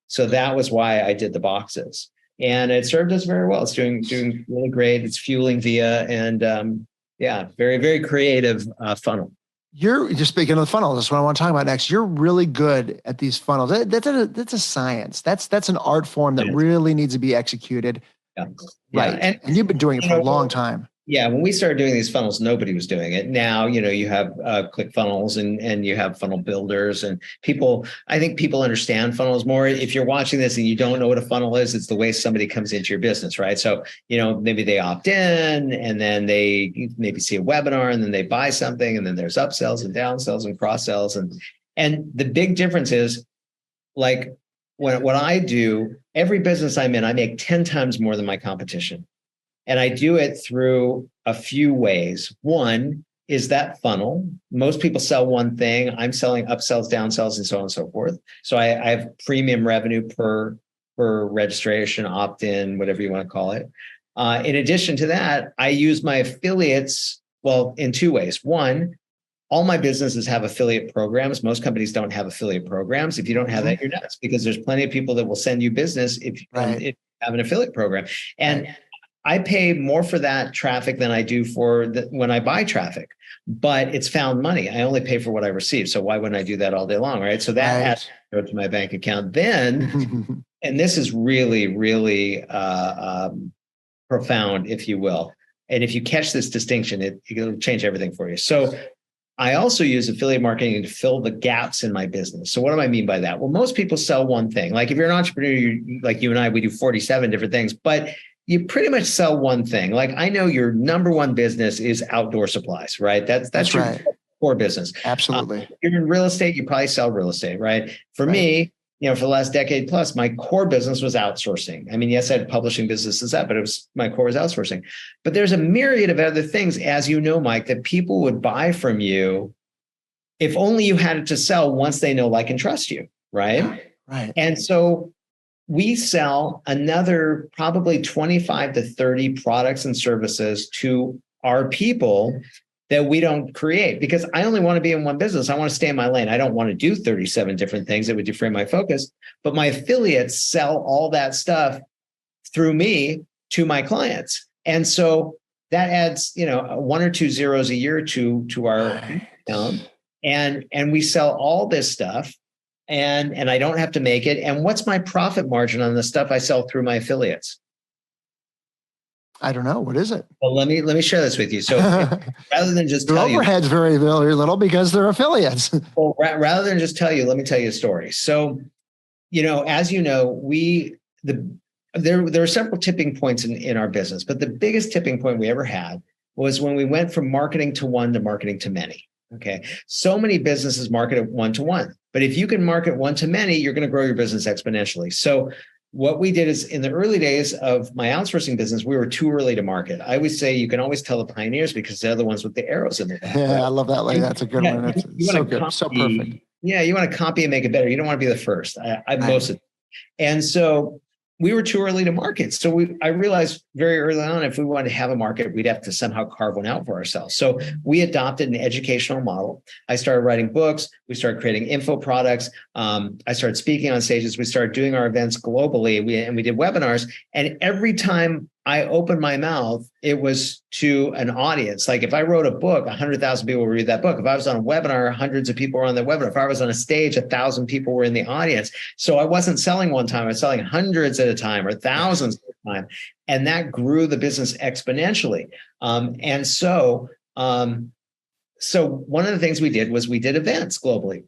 So that was why I did the boxes. And it served us very well. It's doing really great. It's fueling Via, and very, very creative funnel. You're just speaking of the funnel. That's what I want to talk about next. You're really good at these funnels. That's a science. That's an art form that really needs to be executed. Yeah. Right. And you've been doing it for a long time. Yeah, when we started doing these funnels, nobody was doing it. Now, you have ClickFunnels and you have funnel builders, and I think people understand funnels more. If you're watching this and you don't know what a funnel is, it's the way somebody comes into your business, right? So, maybe they opt in, and then they maybe see a webinar, and then they buy something, and then there's upsells and downsells and cross sells. And the big difference is, like, what I do, every business I'm in, I make 10 times more than my competition. And I do it through a few ways. One is that funnel. Most people sell one thing. I'm selling upsells, downsells, and so on and so forth. So I have premium revenue per registration, opt-in, whatever you want to call it. In addition to that, I use my affiliates, in two ways. One, all my businesses have affiliate programs. Most companies don't have affiliate programs. If you don't have that, you're nuts, because there's plenty of people that will send you business if you have an affiliate program. And I pay more for that traffic than I do for when I buy traffic, but it's found money. I only pay for what I receive. So why wouldn't I do that all day long, right? So that has to go to my bank account. Then, and this is really, really profound, if you will. And if you catch this distinction, it'll change everything for you. So I also use affiliate marketing to fill the gaps in my business. So what do I mean by that? Well, most people sell one thing. Like if you're an entrepreneur, like you and I, we do 47 different things, but you pretty much sell one thing. Like I know your number one business is outdoor supplies, right? That's your core business. Absolutely. If you're in real estate, you probably sell real estate, right? For me, for the last decade plus, my core business was outsourcing. I mean, yes, I had publishing businesses but my core was outsourcing. But there's a myriad of other things, as you know, Mike, that people would buy from you if only you had it to sell once they know, like, and trust you, right? Right. And so we sell another probably 25 to 30 products and services to our people that we don't create, because I only want to be in one business. I want to stay in my lane. I don't want to do 37 different things that would deframe my focus, but my affiliates sell all that stuff through me to my clients. And so that adds, 1 or 2 zeros a year to our account. And we sell all this stuff and I don't have to make it. And what's my profit margin on the stuff I sell through my affiliates? I don't know. What is it? Well, let me share this with you. So rather than just tell you, overhead's very, very little because they're affiliates. Well, rather than just tell you, let me tell you a story. So, as you know, there are several tipping points in our business, but the biggest tipping point we ever had was when we went from marketing to one to marketing to many. Okay. So many businesses market at one to one, but if you can market one to many, you're going to grow your business exponentially. So what we did is, in the early days of my outsourcing business, we were too early to market. I always say you can always tell the pioneers because they're the ones with the arrows in their back. Yeah, I love that. That's a good one. It's so good. So perfect. Yeah, you want to copy and make it better. You don't want to be the first. And so we were too early to market. So I realized very early on, if we wanted to have a market, we'd have to somehow carve one out for ourselves. So we adopted an educational model. I started writing books. We started creating info products. I started speaking on stages. We started doing our events globally. We did webinars. And every time I opened my mouth, it was to an audience. Like if I wrote a book, 100,000 people would read that book. If I was on a webinar, hundreds of people were on the webinar. If I was on a stage, 1,000 people were in the audience. So I wasn't selling one time. I was selling hundreds at a time or thousands at a time. And that grew the business exponentially. So one of the things we did was we did events globally.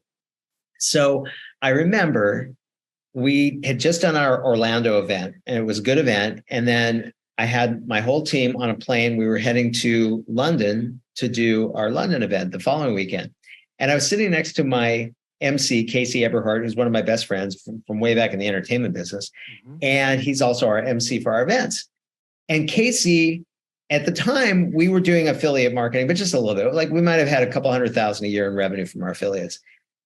So I remember we had just done our Orlando event, and it was a good event. And then I had my whole team on a plane. We were heading to London to do our London event the following weekend. And I was sitting next to my MC, Casey Eberhardt, who's one of my best friends from way back in the entertainment business. Mm-hmm. And he's also our MC for our events. And Casey, at the time, we were doing affiliate marketing, but just a little bit. Like we might have had a couple 100,000 a year in revenue from our affiliates.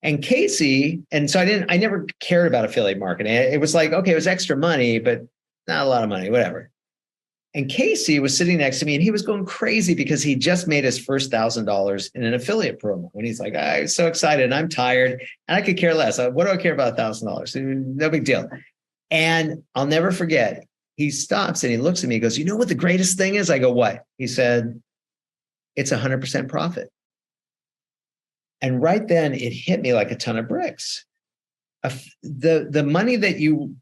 And Casey, and so I never cared about affiliate marketing. It was like, okay, it was extra money, but not a lot of money, whatever. And Casey was sitting next to me and he was going crazy because he just made his first $1,000 in an affiliate promo. And he's like, I'm so excited and I'm tired and I could care less. What do I care about $1,000? No big deal. And I'll never forget, he stops and he looks at me and goes, you know what the greatest thing is? I go, what? He said, it's 100% profit. And right then it hit me like a ton of bricks. The money that you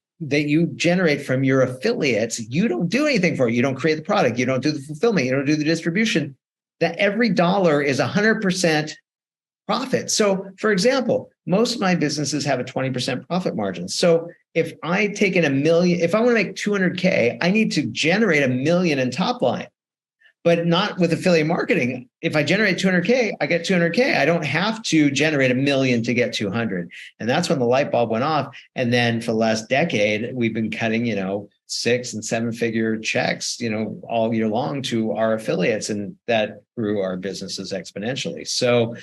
generate from your affiliates, you don't do anything for it. You don't create the product. You don't do the fulfillment. You don't do the distribution. That every dollar is 100% profit. So for example, most of my businesses have a 20% profit margin. So if I take in $1 million, if I want to make 200K, I need to generate $1 million in top line. But not with affiliate marketing. If I generate 200K, I get 200K. I don't have to generate $1 million to get 200. And that's when the light bulb went off. And then for the last decade, we've been cutting, 6 and 7 figure checks, all year long to our affiliates. And that grew our businesses exponentially. So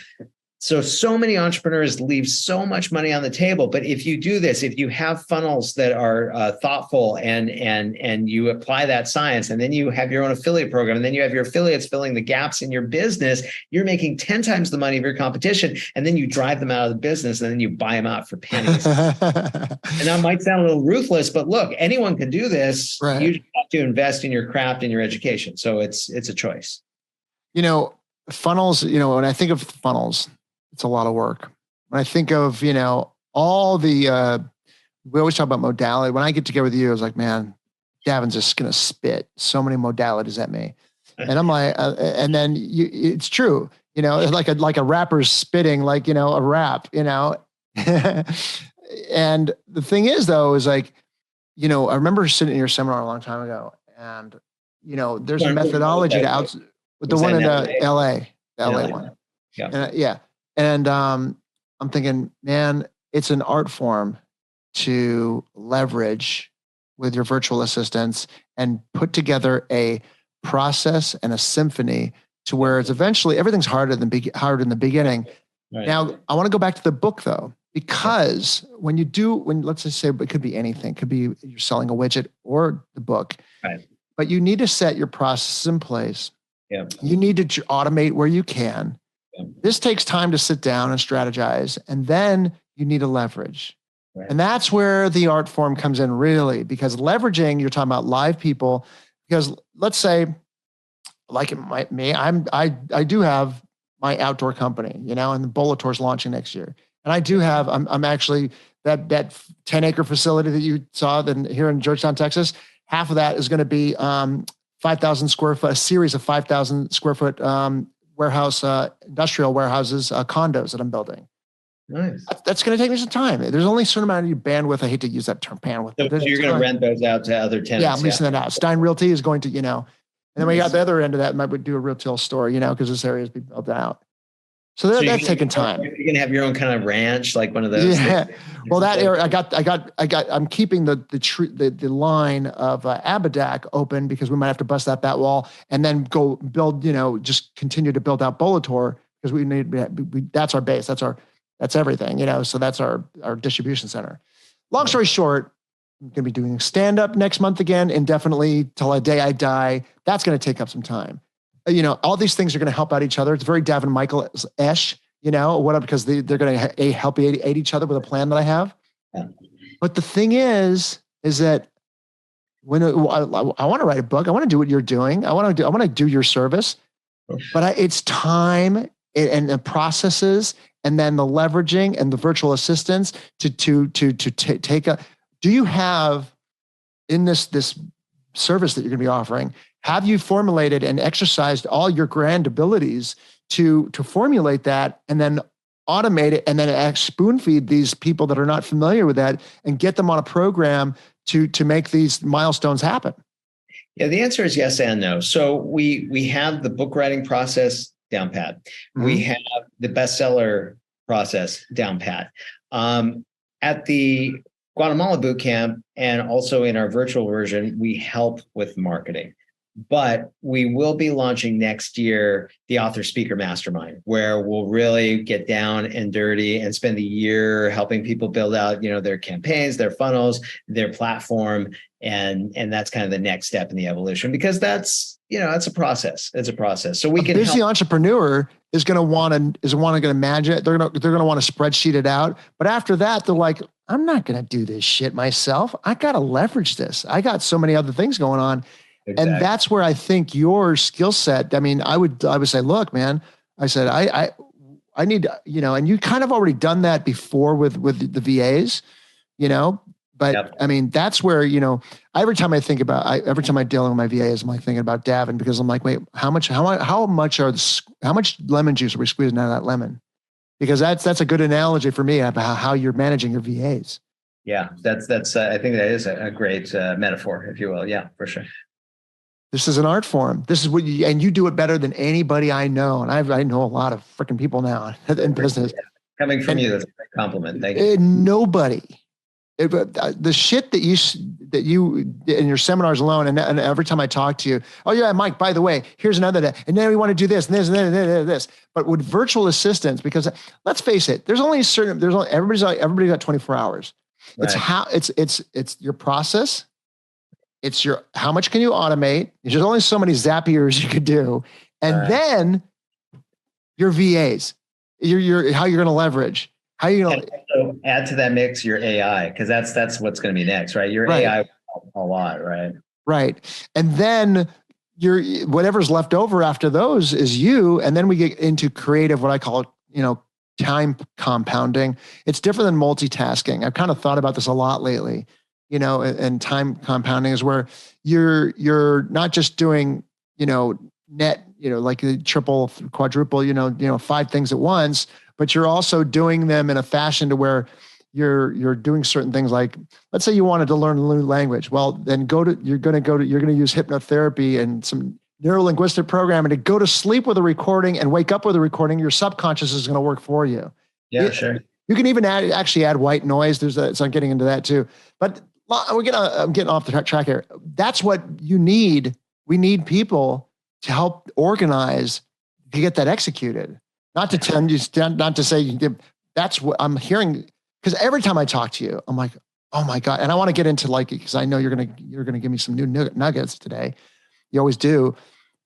many entrepreneurs leave so much money on the table. But if you do this, if you have funnels that are thoughtful and you apply that science, and then you have your own affiliate program, and then you have your affiliates filling the gaps in your business, you're making 10 times the money of your competition. And then you drive them out of the business and then you buy them out for pennies. And that might sound a little ruthless, but look, anyone can do this. Right. You just have to invest in your craft and your education. So it's a choice. Funnels, when I think of funnels, it's a lot of work. When I think of, all the, we always talk about modality. When I get together with you, I was like, man, Daven's just going to spit so many modalities at me. And I'm like, and then it's true, like a rapper's spitting, like, a rap, And the thing is though, is like, I remember sitting in your seminar a long time ago and, there's a methodology to with the one in L.A., the L.A. one. Yeah. And I'm thinking, man, it's an art form to leverage with your virtual assistants and put together a process and a symphony to where it's eventually everything's harder in the beginning. Right. Now, I want to go back to the book though, because when let's just say it could be anything, it could be you're selling a widget or the book, right. But you need to set your processes in place. Yeah. You need to automate where you can. Yeah. This takes time to sit down and strategize, and then you need to leverage. Right. And that's where the art form comes in, really, because leveraging, you're talking about live people. Because let's say, like I do have my outdoor company, and the Bullet is launching next year. And I do have, I'm actually that 10-acre facility that you saw here in Georgetown, Texas. Half of that is going to be 5,000 square foot, a series of 5,000 square foot warehouse, industrial warehouses, condos that I'm building. Nice. That's going to take me some time. There's only a certain amount of bandwidth. I hate to use that term, bandwidth. So you're going to rent those out to other tenants? Yeah, I'm leasing that out. Stein Realty is going to, and then we got the other end of that. Might do a retail store, because this area is being built out. So that's taking time. You're going to have your own kind of ranch, like one of those. Yeah. Well, that area, I'm keeping the line of Abadak open because we might have to bust that wall and then go build, just continue to build out Bolator because we need, that's our base. That's everything, so that's our distribution center. Long story short, I'm going to be doing stand-up next month again, indefinitely till the day I die. That's going to take up some time. All these things are going to help out each other. It's very Daven Michaels-ish, because they're going to help aid each other with a plan that I have. Yeah. But the thing is that when I want to write a book, I want to do what you're doing. I want to do your service, but it's time and the processes, and then the leveraging and the virtual assistants to take a. Do you have in this service that you're going to be offering? Have you formulated and exercised all your grand abilities to formulate that and then automate it and then spoon feed these people that are not familiar with that and get them on a program to make these milestones happen? Yeah, the answer is yes and no. So we have the book writing process down pat. Mm-hmm. We have the bestseller process down pat. At the Guatemala Bootcamp and also in our virtual version, we help with marketing. But we will be launching next year the Author Speaker Mastermind, where we'll really get down and dirty and spend the year helping people build out, their campaigns, their funnels, their platform, and that's kind of the next step in the evolution, because that's it's a process. It's a process. So we can. A busy entrepreneur is going to want to imagine it. They're going to want to spreadsheet it out. But after that, they're like, I'm not going to do this shit myself. I got to leverage this. I got so many other things going on. Exactly. And that's where I think your skill set, I would say, look, man, I said, I need, and you kind of already done that before with the VAs, but yep. That's where, every time I deal with my VAs, I'm like thinking about Daven, because I'm like, wait, how much lemon juice are we squeezing out of that lemon? Because that's a good analogy for me about how you're managing your VAs. Yeah, that's I think that is a great metaphor, if you will. Yeah, for sure. This is an art form. This is what and you do it better than anybody I know. And I know a lot of freaking people now in business. Yeah. Coming from you, that's a great compliment. Thank you. Nobody, the shit that you in your seminars alone, and every time I talk to you, oh yeah, Mike, by the way, here's another, and then we want to do this and this and this. But with virtual assistants, because let's face it, everybody's got 24 hours. Right. It's your process. It's how much can you automate? There's only so many Zapiers you could do. And then your VAs, your how you're going to leverage, how you're going to add to that mix your AI, because that's what's going to be next, right? Your AI a lot, right? Right. And then whatever's left over after those is you. And then we get into creative, what I call, time compounding. It's different than multitasking. I've kind of thought about this a lot lately. And time compounding is where you're not just doing, net, like a triple, quadruple, 5 things at once, but you're also doing them in a fashion to where you're doing certain things. Like, let's say you wanted to learn a new language. Well, then you're going to use hypnotherapy and some neuro-linguistic programming to go to sleep with a recording and wake up with a recording. Your subconscious is going to work for you. Yeah, sure. You can even add white noise. So I'm getting into that too, but I'm getting off the track here. That's what you need. We need people to help organize to get that executed. Not to say that's what I'm hearing, because every time I talk to you, I'm like, oh my God. And I want to get into because I know you're gonna give me some new nuggets today. You always do.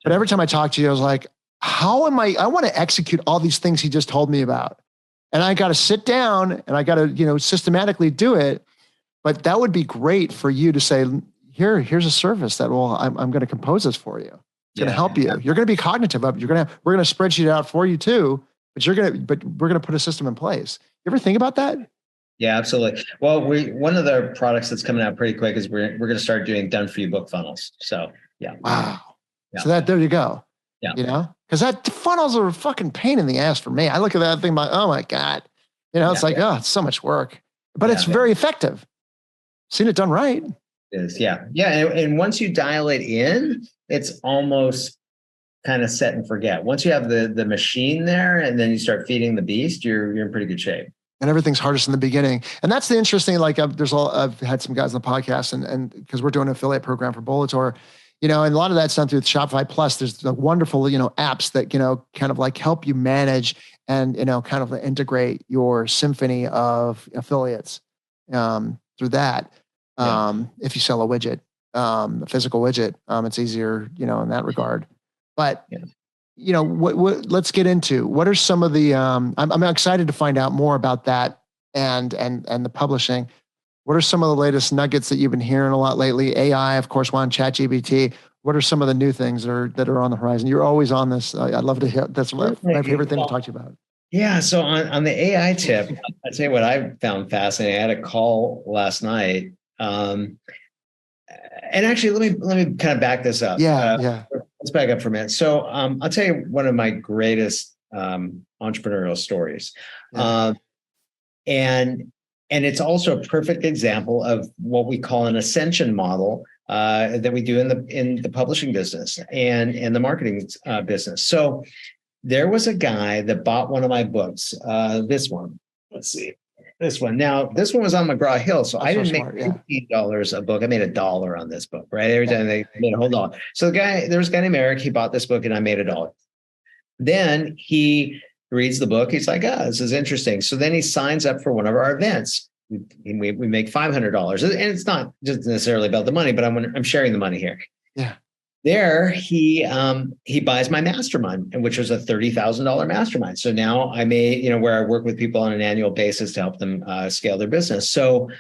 But every time I talked to you, I was like, how am I want to execute all these things he just told me about. And I got to sit down and I got to, systematically do it. But that would be great for you to say, here's a service that I'm going to compose this for you. It's going to help you. You're going to be cognitive of it. We're going to spreadsheet it out for you too, but we're going to put a system in place. You ever think about that? Yeah, absolutely. Well, one of the products that's coming out pretty quick is we're going to start doing done for you book funnels. So yeah. Wow. Yeah. So there you go. Yeah. Because that funnels are a fucking pain in the ass for me. I look at that thing like, oh my God, it's like, it's so much work, but it's very effective. Seen it done right. It is. Yeah. Yeah. And once you dial it in, it's almost kind of set and forget. Once you have the machine there and then you start feeding the beast, you're in pretty good shape. And everything's hardest in the beginning. And that's the interesting, like I've had some guys on the podcast and because we're doing an affiliate program for Bulletor, and a lot of that's done through Shopify Plus. There's the wonderful, apps that, kind of like help you manage and, kind of integrate your symphony of affiliates through that. If you sell a widget, a physical widget, it's easier, in that regard. But, what let's get into, what are some of the, I'm excited to find out more about that and the publishing. What are some of the latest nuggets that you've been hearing a lot lately? AI, of course, one, ChatGPT. What are some of the new things that are on the horizon? You're always on this. I'd love to hear. That's my favorite thing to talk to you about. Yeah. So on the AI tip, I'd say what I found fascinating. I had a call last night. And actually, let me kind of back this up. Yeah. Let's back up for a minute. So I'll tell you one of my greatest entrepreneurial stories. And it's also a perfect example of what we call an ascension model that we do in the publishing business and the marketing business. So there was a guy that bought one of my books. This one. Let's see. This one. Now, this one was on McGraw Hill, so I didn't make $15 a book. I made $1 on this book, right? Every time they made a whole $1. So there was a guy named Eric. He bought this book, and I made $1. Then he reads the book. He's like, this is interesting. So then he signs up for one of our events. We make $500, and it's not just necessarily about the money, but I'm sharing the money here. Yeah. There, he buys my mastermind, which was a $30,000 mastermind. So now I where I work with people on an annual basis to help them scale their business. So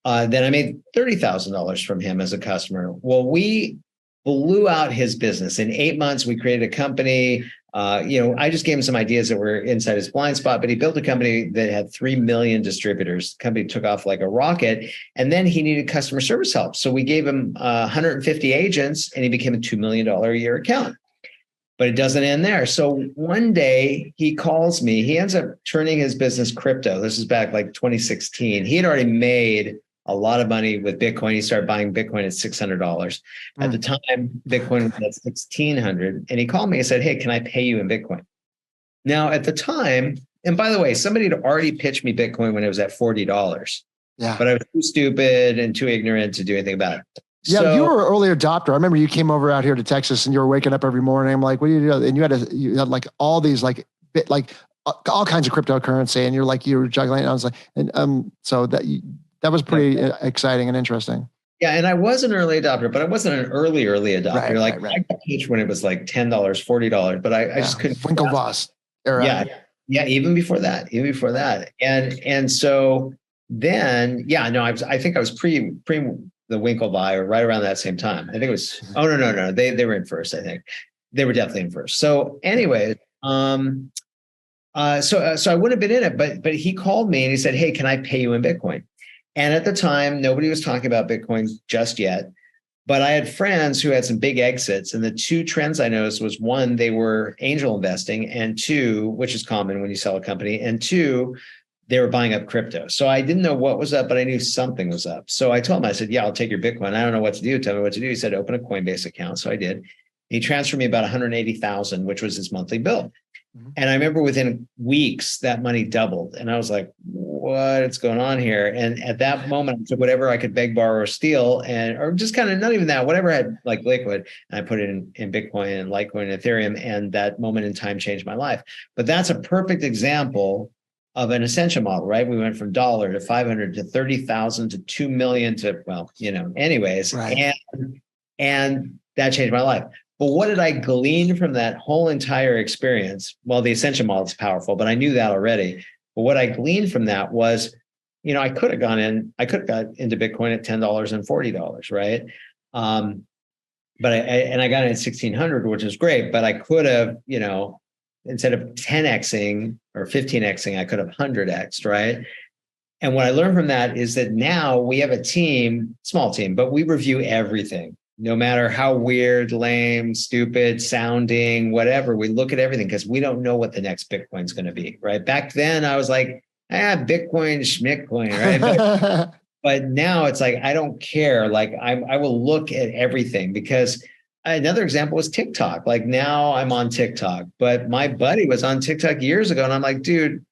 then I made $30,000 from him as a customer. Well, we blew out his business. In 8 months, we created a company. I just gave him some ideas that were inside his blind spot, but he built a company that had 3 million distributors. The company took off like a rocket. And then he needed customer service help. So we gave him 150 agents and he became a $2 million a year account. But it doesn't end there. So one day he calls me. He ends up turning his business crypto. This is back like 2016. He had already made a lot of money with Bitcoin. He started buying Bitcoin at $600. At the time, Bitcoin was at $1,600. And he called me and said, hey, can I pay you in Bitcoin? Now, at the time, and by the way, somebody had already pitched me Bitcoin when it was at $40. Yeah. But I was too stupid and too ignorant to do anything about it. Yeah, so, you were an early adopter. I remember you came over out here to Texas and you were waking up every morning. I'm like, what do you do? And you had like all these like all kinds of cryptocurrency, and you were juggling. And I was like, so that was pretty exciting and interesting. Yeah. And I was an early adopter, but I wasn't an early adopter. Right. I got pitched when it was like $10, $40, but I just couldn't. Winklevoss era. Yeah. Yeah. Even before that. And so then, I think I was pre the Winklevi or right around that same time. I think it was, no. They were in first, I think. They were definitely in first. So anyway, so I wouldn't have been in it, but he called me and he said, hey, can I pay you in Bitcoin? And at the time, nobody was talking about Bitcoin just yet, but I had friends who had some big exits. And the two trends I noticed was one, they were angel investing, and two, which is common when you sell a company, and two, they were buying up crypto. So I didn't know what was up, but I knew something was up. So I told him, I said, yeah, I'll take your Bitcoin. I don't know what to do. Tell me what to do. He said, open a Coinbase account. So I did. He transferred me about $180,000, which was his monthly bill. Mm-hmm. And I remember within weeks, that money doubled. And I was like, what's going on here? And at that moment, I took whatever I could beg, borrow, or steal, or just kind of not even that, whatever I had like liquid, and I put it in Bitcoin and Litecoin and Ethereum. And that moment in time changed my life. But that's a perfect example of an ascension model, right? We went from $1 to $500 to $30,000 to $2 million to, anyways. Right. And that changed my life. But what did I glean from that whole entire experience? Well, the ascension model is powerful, but I knew that already. But what I gleaned from that was, I could have got into Bitcoin at $10 and $40, right? But I got in at 1600, which is great, but I could have, instead of 10xing or 15xing, I could have 100xed, right? And what I learned from that is that now we have a team, small team, but we review everything, no matter how weird, lame, stupid sounding, whatever. We look at everything because we don't know what the next Bitcoin's going to be, right? Back then I was like, Bitcoin, schmickcoin, right? But now it's like, I don't care. Like I will look at everything because another example was TikTok. Like now I'm on TikTok, but my buddy was on TikTok years ago. And I'm like, dude,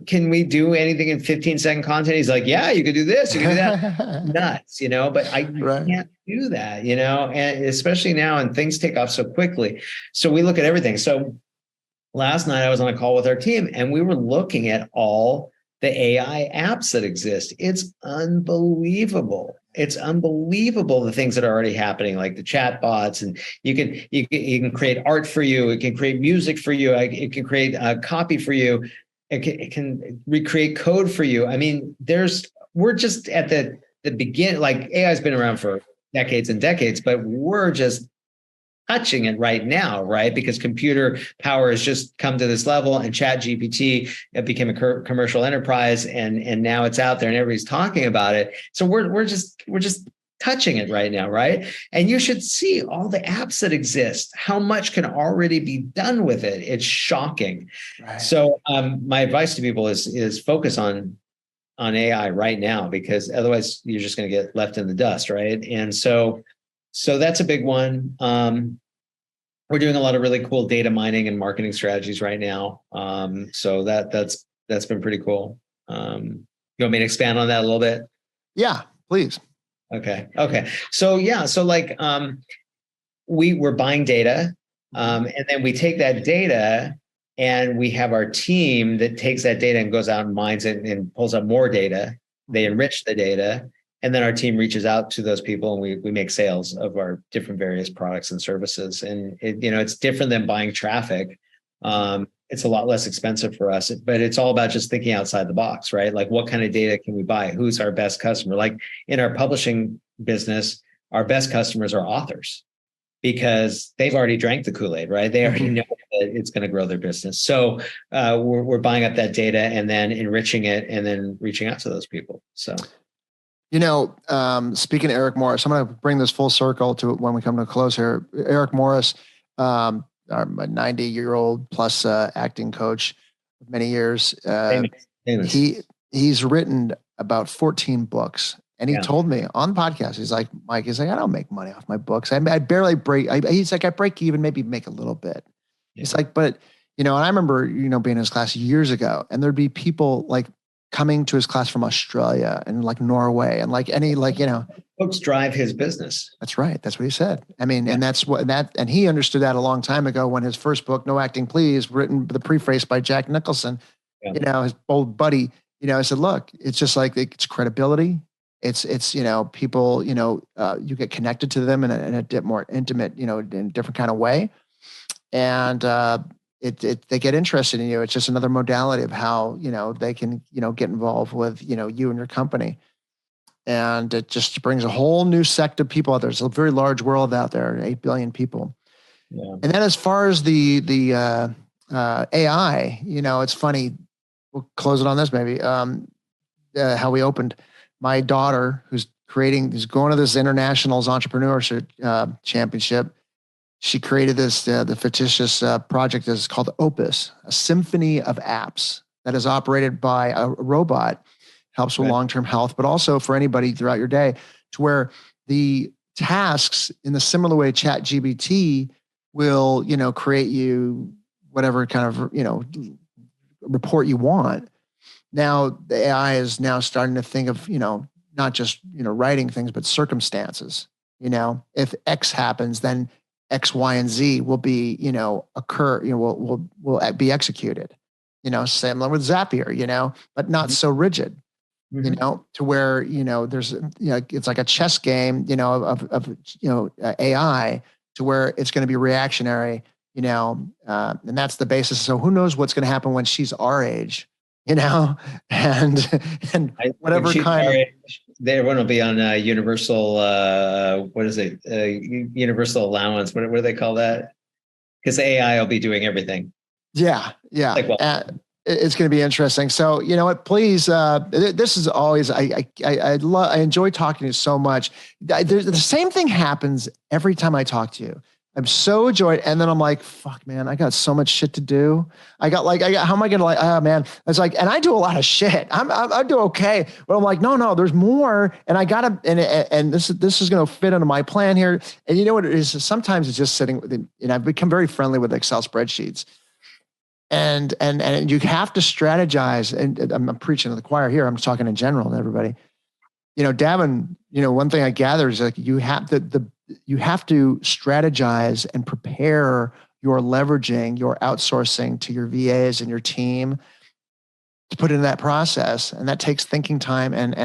can we do anything in 15-second content? He's like, yeah, you could do this, you can do that. Nuts, but I can't do that, and especially now, and things take off so quickly. So we look at everything. So last night I was on a call with our team and we were looking at all the AI apps that exist. It's unbelievable. It's unbelievable the things that are already happening, like the chat bots, and you can create art for you. It can create music for you. It can create copy for you. It can recreate code for you. I mean, we're just at the beginning. Like AI has been around for decades and decades, but we're just touching it right now, right? Because computer power has just come to this level, and Chat GPT became a commercial enterprise, and now it's out there and everybody's talking about it. So we're just touching it right now, right? And you should see all the apps that exist, how much can already be done with it. It's shocking. Right. So my advice to people is focus on AI right now, because otherwise you're just going to get left in the dust, right? And so that's a big one. We're doing a lot of really cool data mining and marketing strategies right now. So that's been pretty cool. You want me to expand on that a little bit? Yeah, please. Okay. So we're buying data, and then we take that data and we have our team that takes that data and goes out and mines it and pulls up more data. They enrich the data, and then our team reaches out to those people and we make sales of our different various products and services. And it's different than buying traffic. It's a lot less expensive for us, but it's all about just thinking outside the box, right? Like, what kind of data can we buy? Who's our best customer? Like in our publishing business, our best customers are authors, because they've already drank the Kool-Aid, right? They already know that it's going to grow their business. So we're buying up that data and then enriching it and then reaching out to those people. So, speaking of Eric Morris, I'm going to bring this full circle to when we come to a close here. Eric Morris, our 90-year-old plus acting coach of many years. Famous. He's written about 14 books. And he told me on the podcast, he's like, Mike, I don't make money off my books. I barely break. He's like, I break even, maybe make a little bit. Yeah. It's like, but, and I remember, being in his class years ago, and there'd be people like coming to his class from Australia and like Norway and like any, books drive his business. That's right. That's what he said. I mean, and that's and he understood that a long time ago when his first book, No Acting Please, written the preface by Jack Nicholson, his old buddy, I said, look, it's just like, it's credibility. It's people, you get connected to them in a bit more intimate, in a different kind of way. And they get interested in you. It's just another modality of how, they can, get involved with, you and your company. And it just brings a whole new sect of people out there. It's a very large world out there, 8 billion people. Yeah. And then as far as the AI, it's funny, we'll close it on this maybe, how we opened. My daughter, who's going to this internationals entrepreneurship championship, she created this the fictitious project that's called Opus, a symphony of apps that is operated by a robot, helps with long-term health, but also for anybody throughout your day, to where the tasks in the similar way Chat GPT will, create you whatever kind of, report you want. Now the AI is now starting to think of, not just, writing things, but circumstances. If X happens, then X, Y, and Z will be, occur, will be executed. Similar with Zapier, but not so rigid. To where, there's, it's like a chess game, of AI to where it's going to be reactionary, and that's the basis. So who knows what's going to happen when she's our age, and whatever kind of. Everyone will be on universal, what is it? Universal allowance. What do they call that? Because AI will be doing everything. Yeah. It's going to be interesting. So, you know what, please, this is always, I enjoy talking to you so much. The same thing happens every time I talk to you. I'm so enjoyed. And then I'm like, fuck, man, I got so much shit to do. How am I going to oh man. It's like, and I do a lot of shit. I do okay. But I'm like, no, there's more. And I gotta, and this is going to fit into my plan here. And you know what it is? Sometimes it's just sitting with, I've become very friendly with Excel spreadsheets. And you have to strategize. And I'm preaching to the choir here. I'm talking in general to everybody. Daven, one thing I gather is like you have to strategize and prepare your leveraging, your outsourcing to your VAs and your team to put in that process. And that takes thinking time and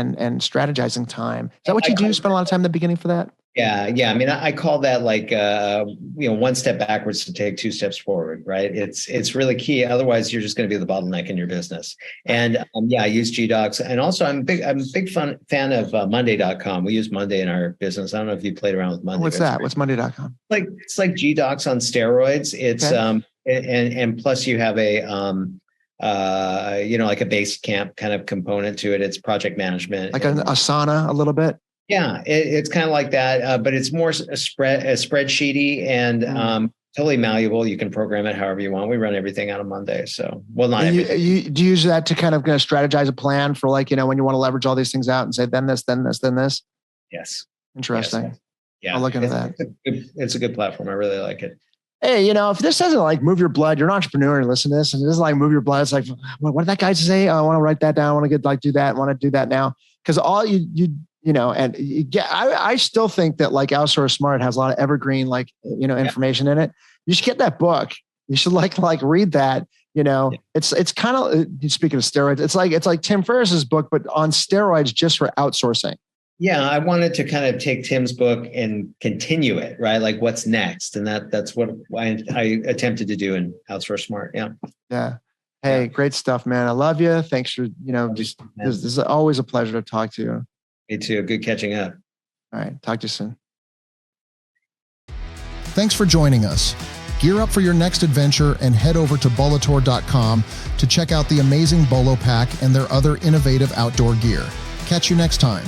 strategizing time. Is that what you do? Spend a lot of time in the beginning for that? Yeah. I mean, I call that like, one step babackwards to take two steps forward, right? It's really key. Otherwise, you're just going to be the bottleneck in your business. And I use GDocs. And also I'm a big fan of Monday.com. We use Monday in our business. I don't know if you played around with Monday. What's that? What's Monday.com? It's like GDocs on steroids. It's, okay. And plus you have a, like a base camp kind of component to it. It's project management. Like an Asana a little bit. Yeah, it's kind of like that, but it's more spreadsheety and totally malleable. You can program it however you want. We run everything out on Monday. So, well, not everything. You do you use that to kind of strategize a plan for like, when you want to leverage all these things out and say, then this, then this, then this? Yes. Interesting. Yes. Yeah. I'll look into that. It's a good platform. I really like it. Hey, if this doesn't like move your blood, you're an entrepreneur and listen to this and this is like move your blood. It's like, what did that guy say? I want to write that down. I want to do that. I want to do that now. Because all I still think that like Outsource Smart has a lot of evergreen, information in it. You should get that book. You should like read that, it's kind of, speaking of steroids, it's like Tim Ferriss's book, but on steroids just for outsourcing. Yeah. I wanted to kind of take Tim's book and continue it, right? Like what's next. And that's what I attempted to do in Outsource Smart. Yeah. Yeah. Hey, great stuff, man. I love you. Thanks for, this is always a pleasure to talk to you. Me too. Good catching up. All right. Talk to you soon. Thanks for joining us. Gear up for your next adventure and head over to bolator.com to check out the amazing Bolo Pack and their other innovative outdoor gear. Catch you next time.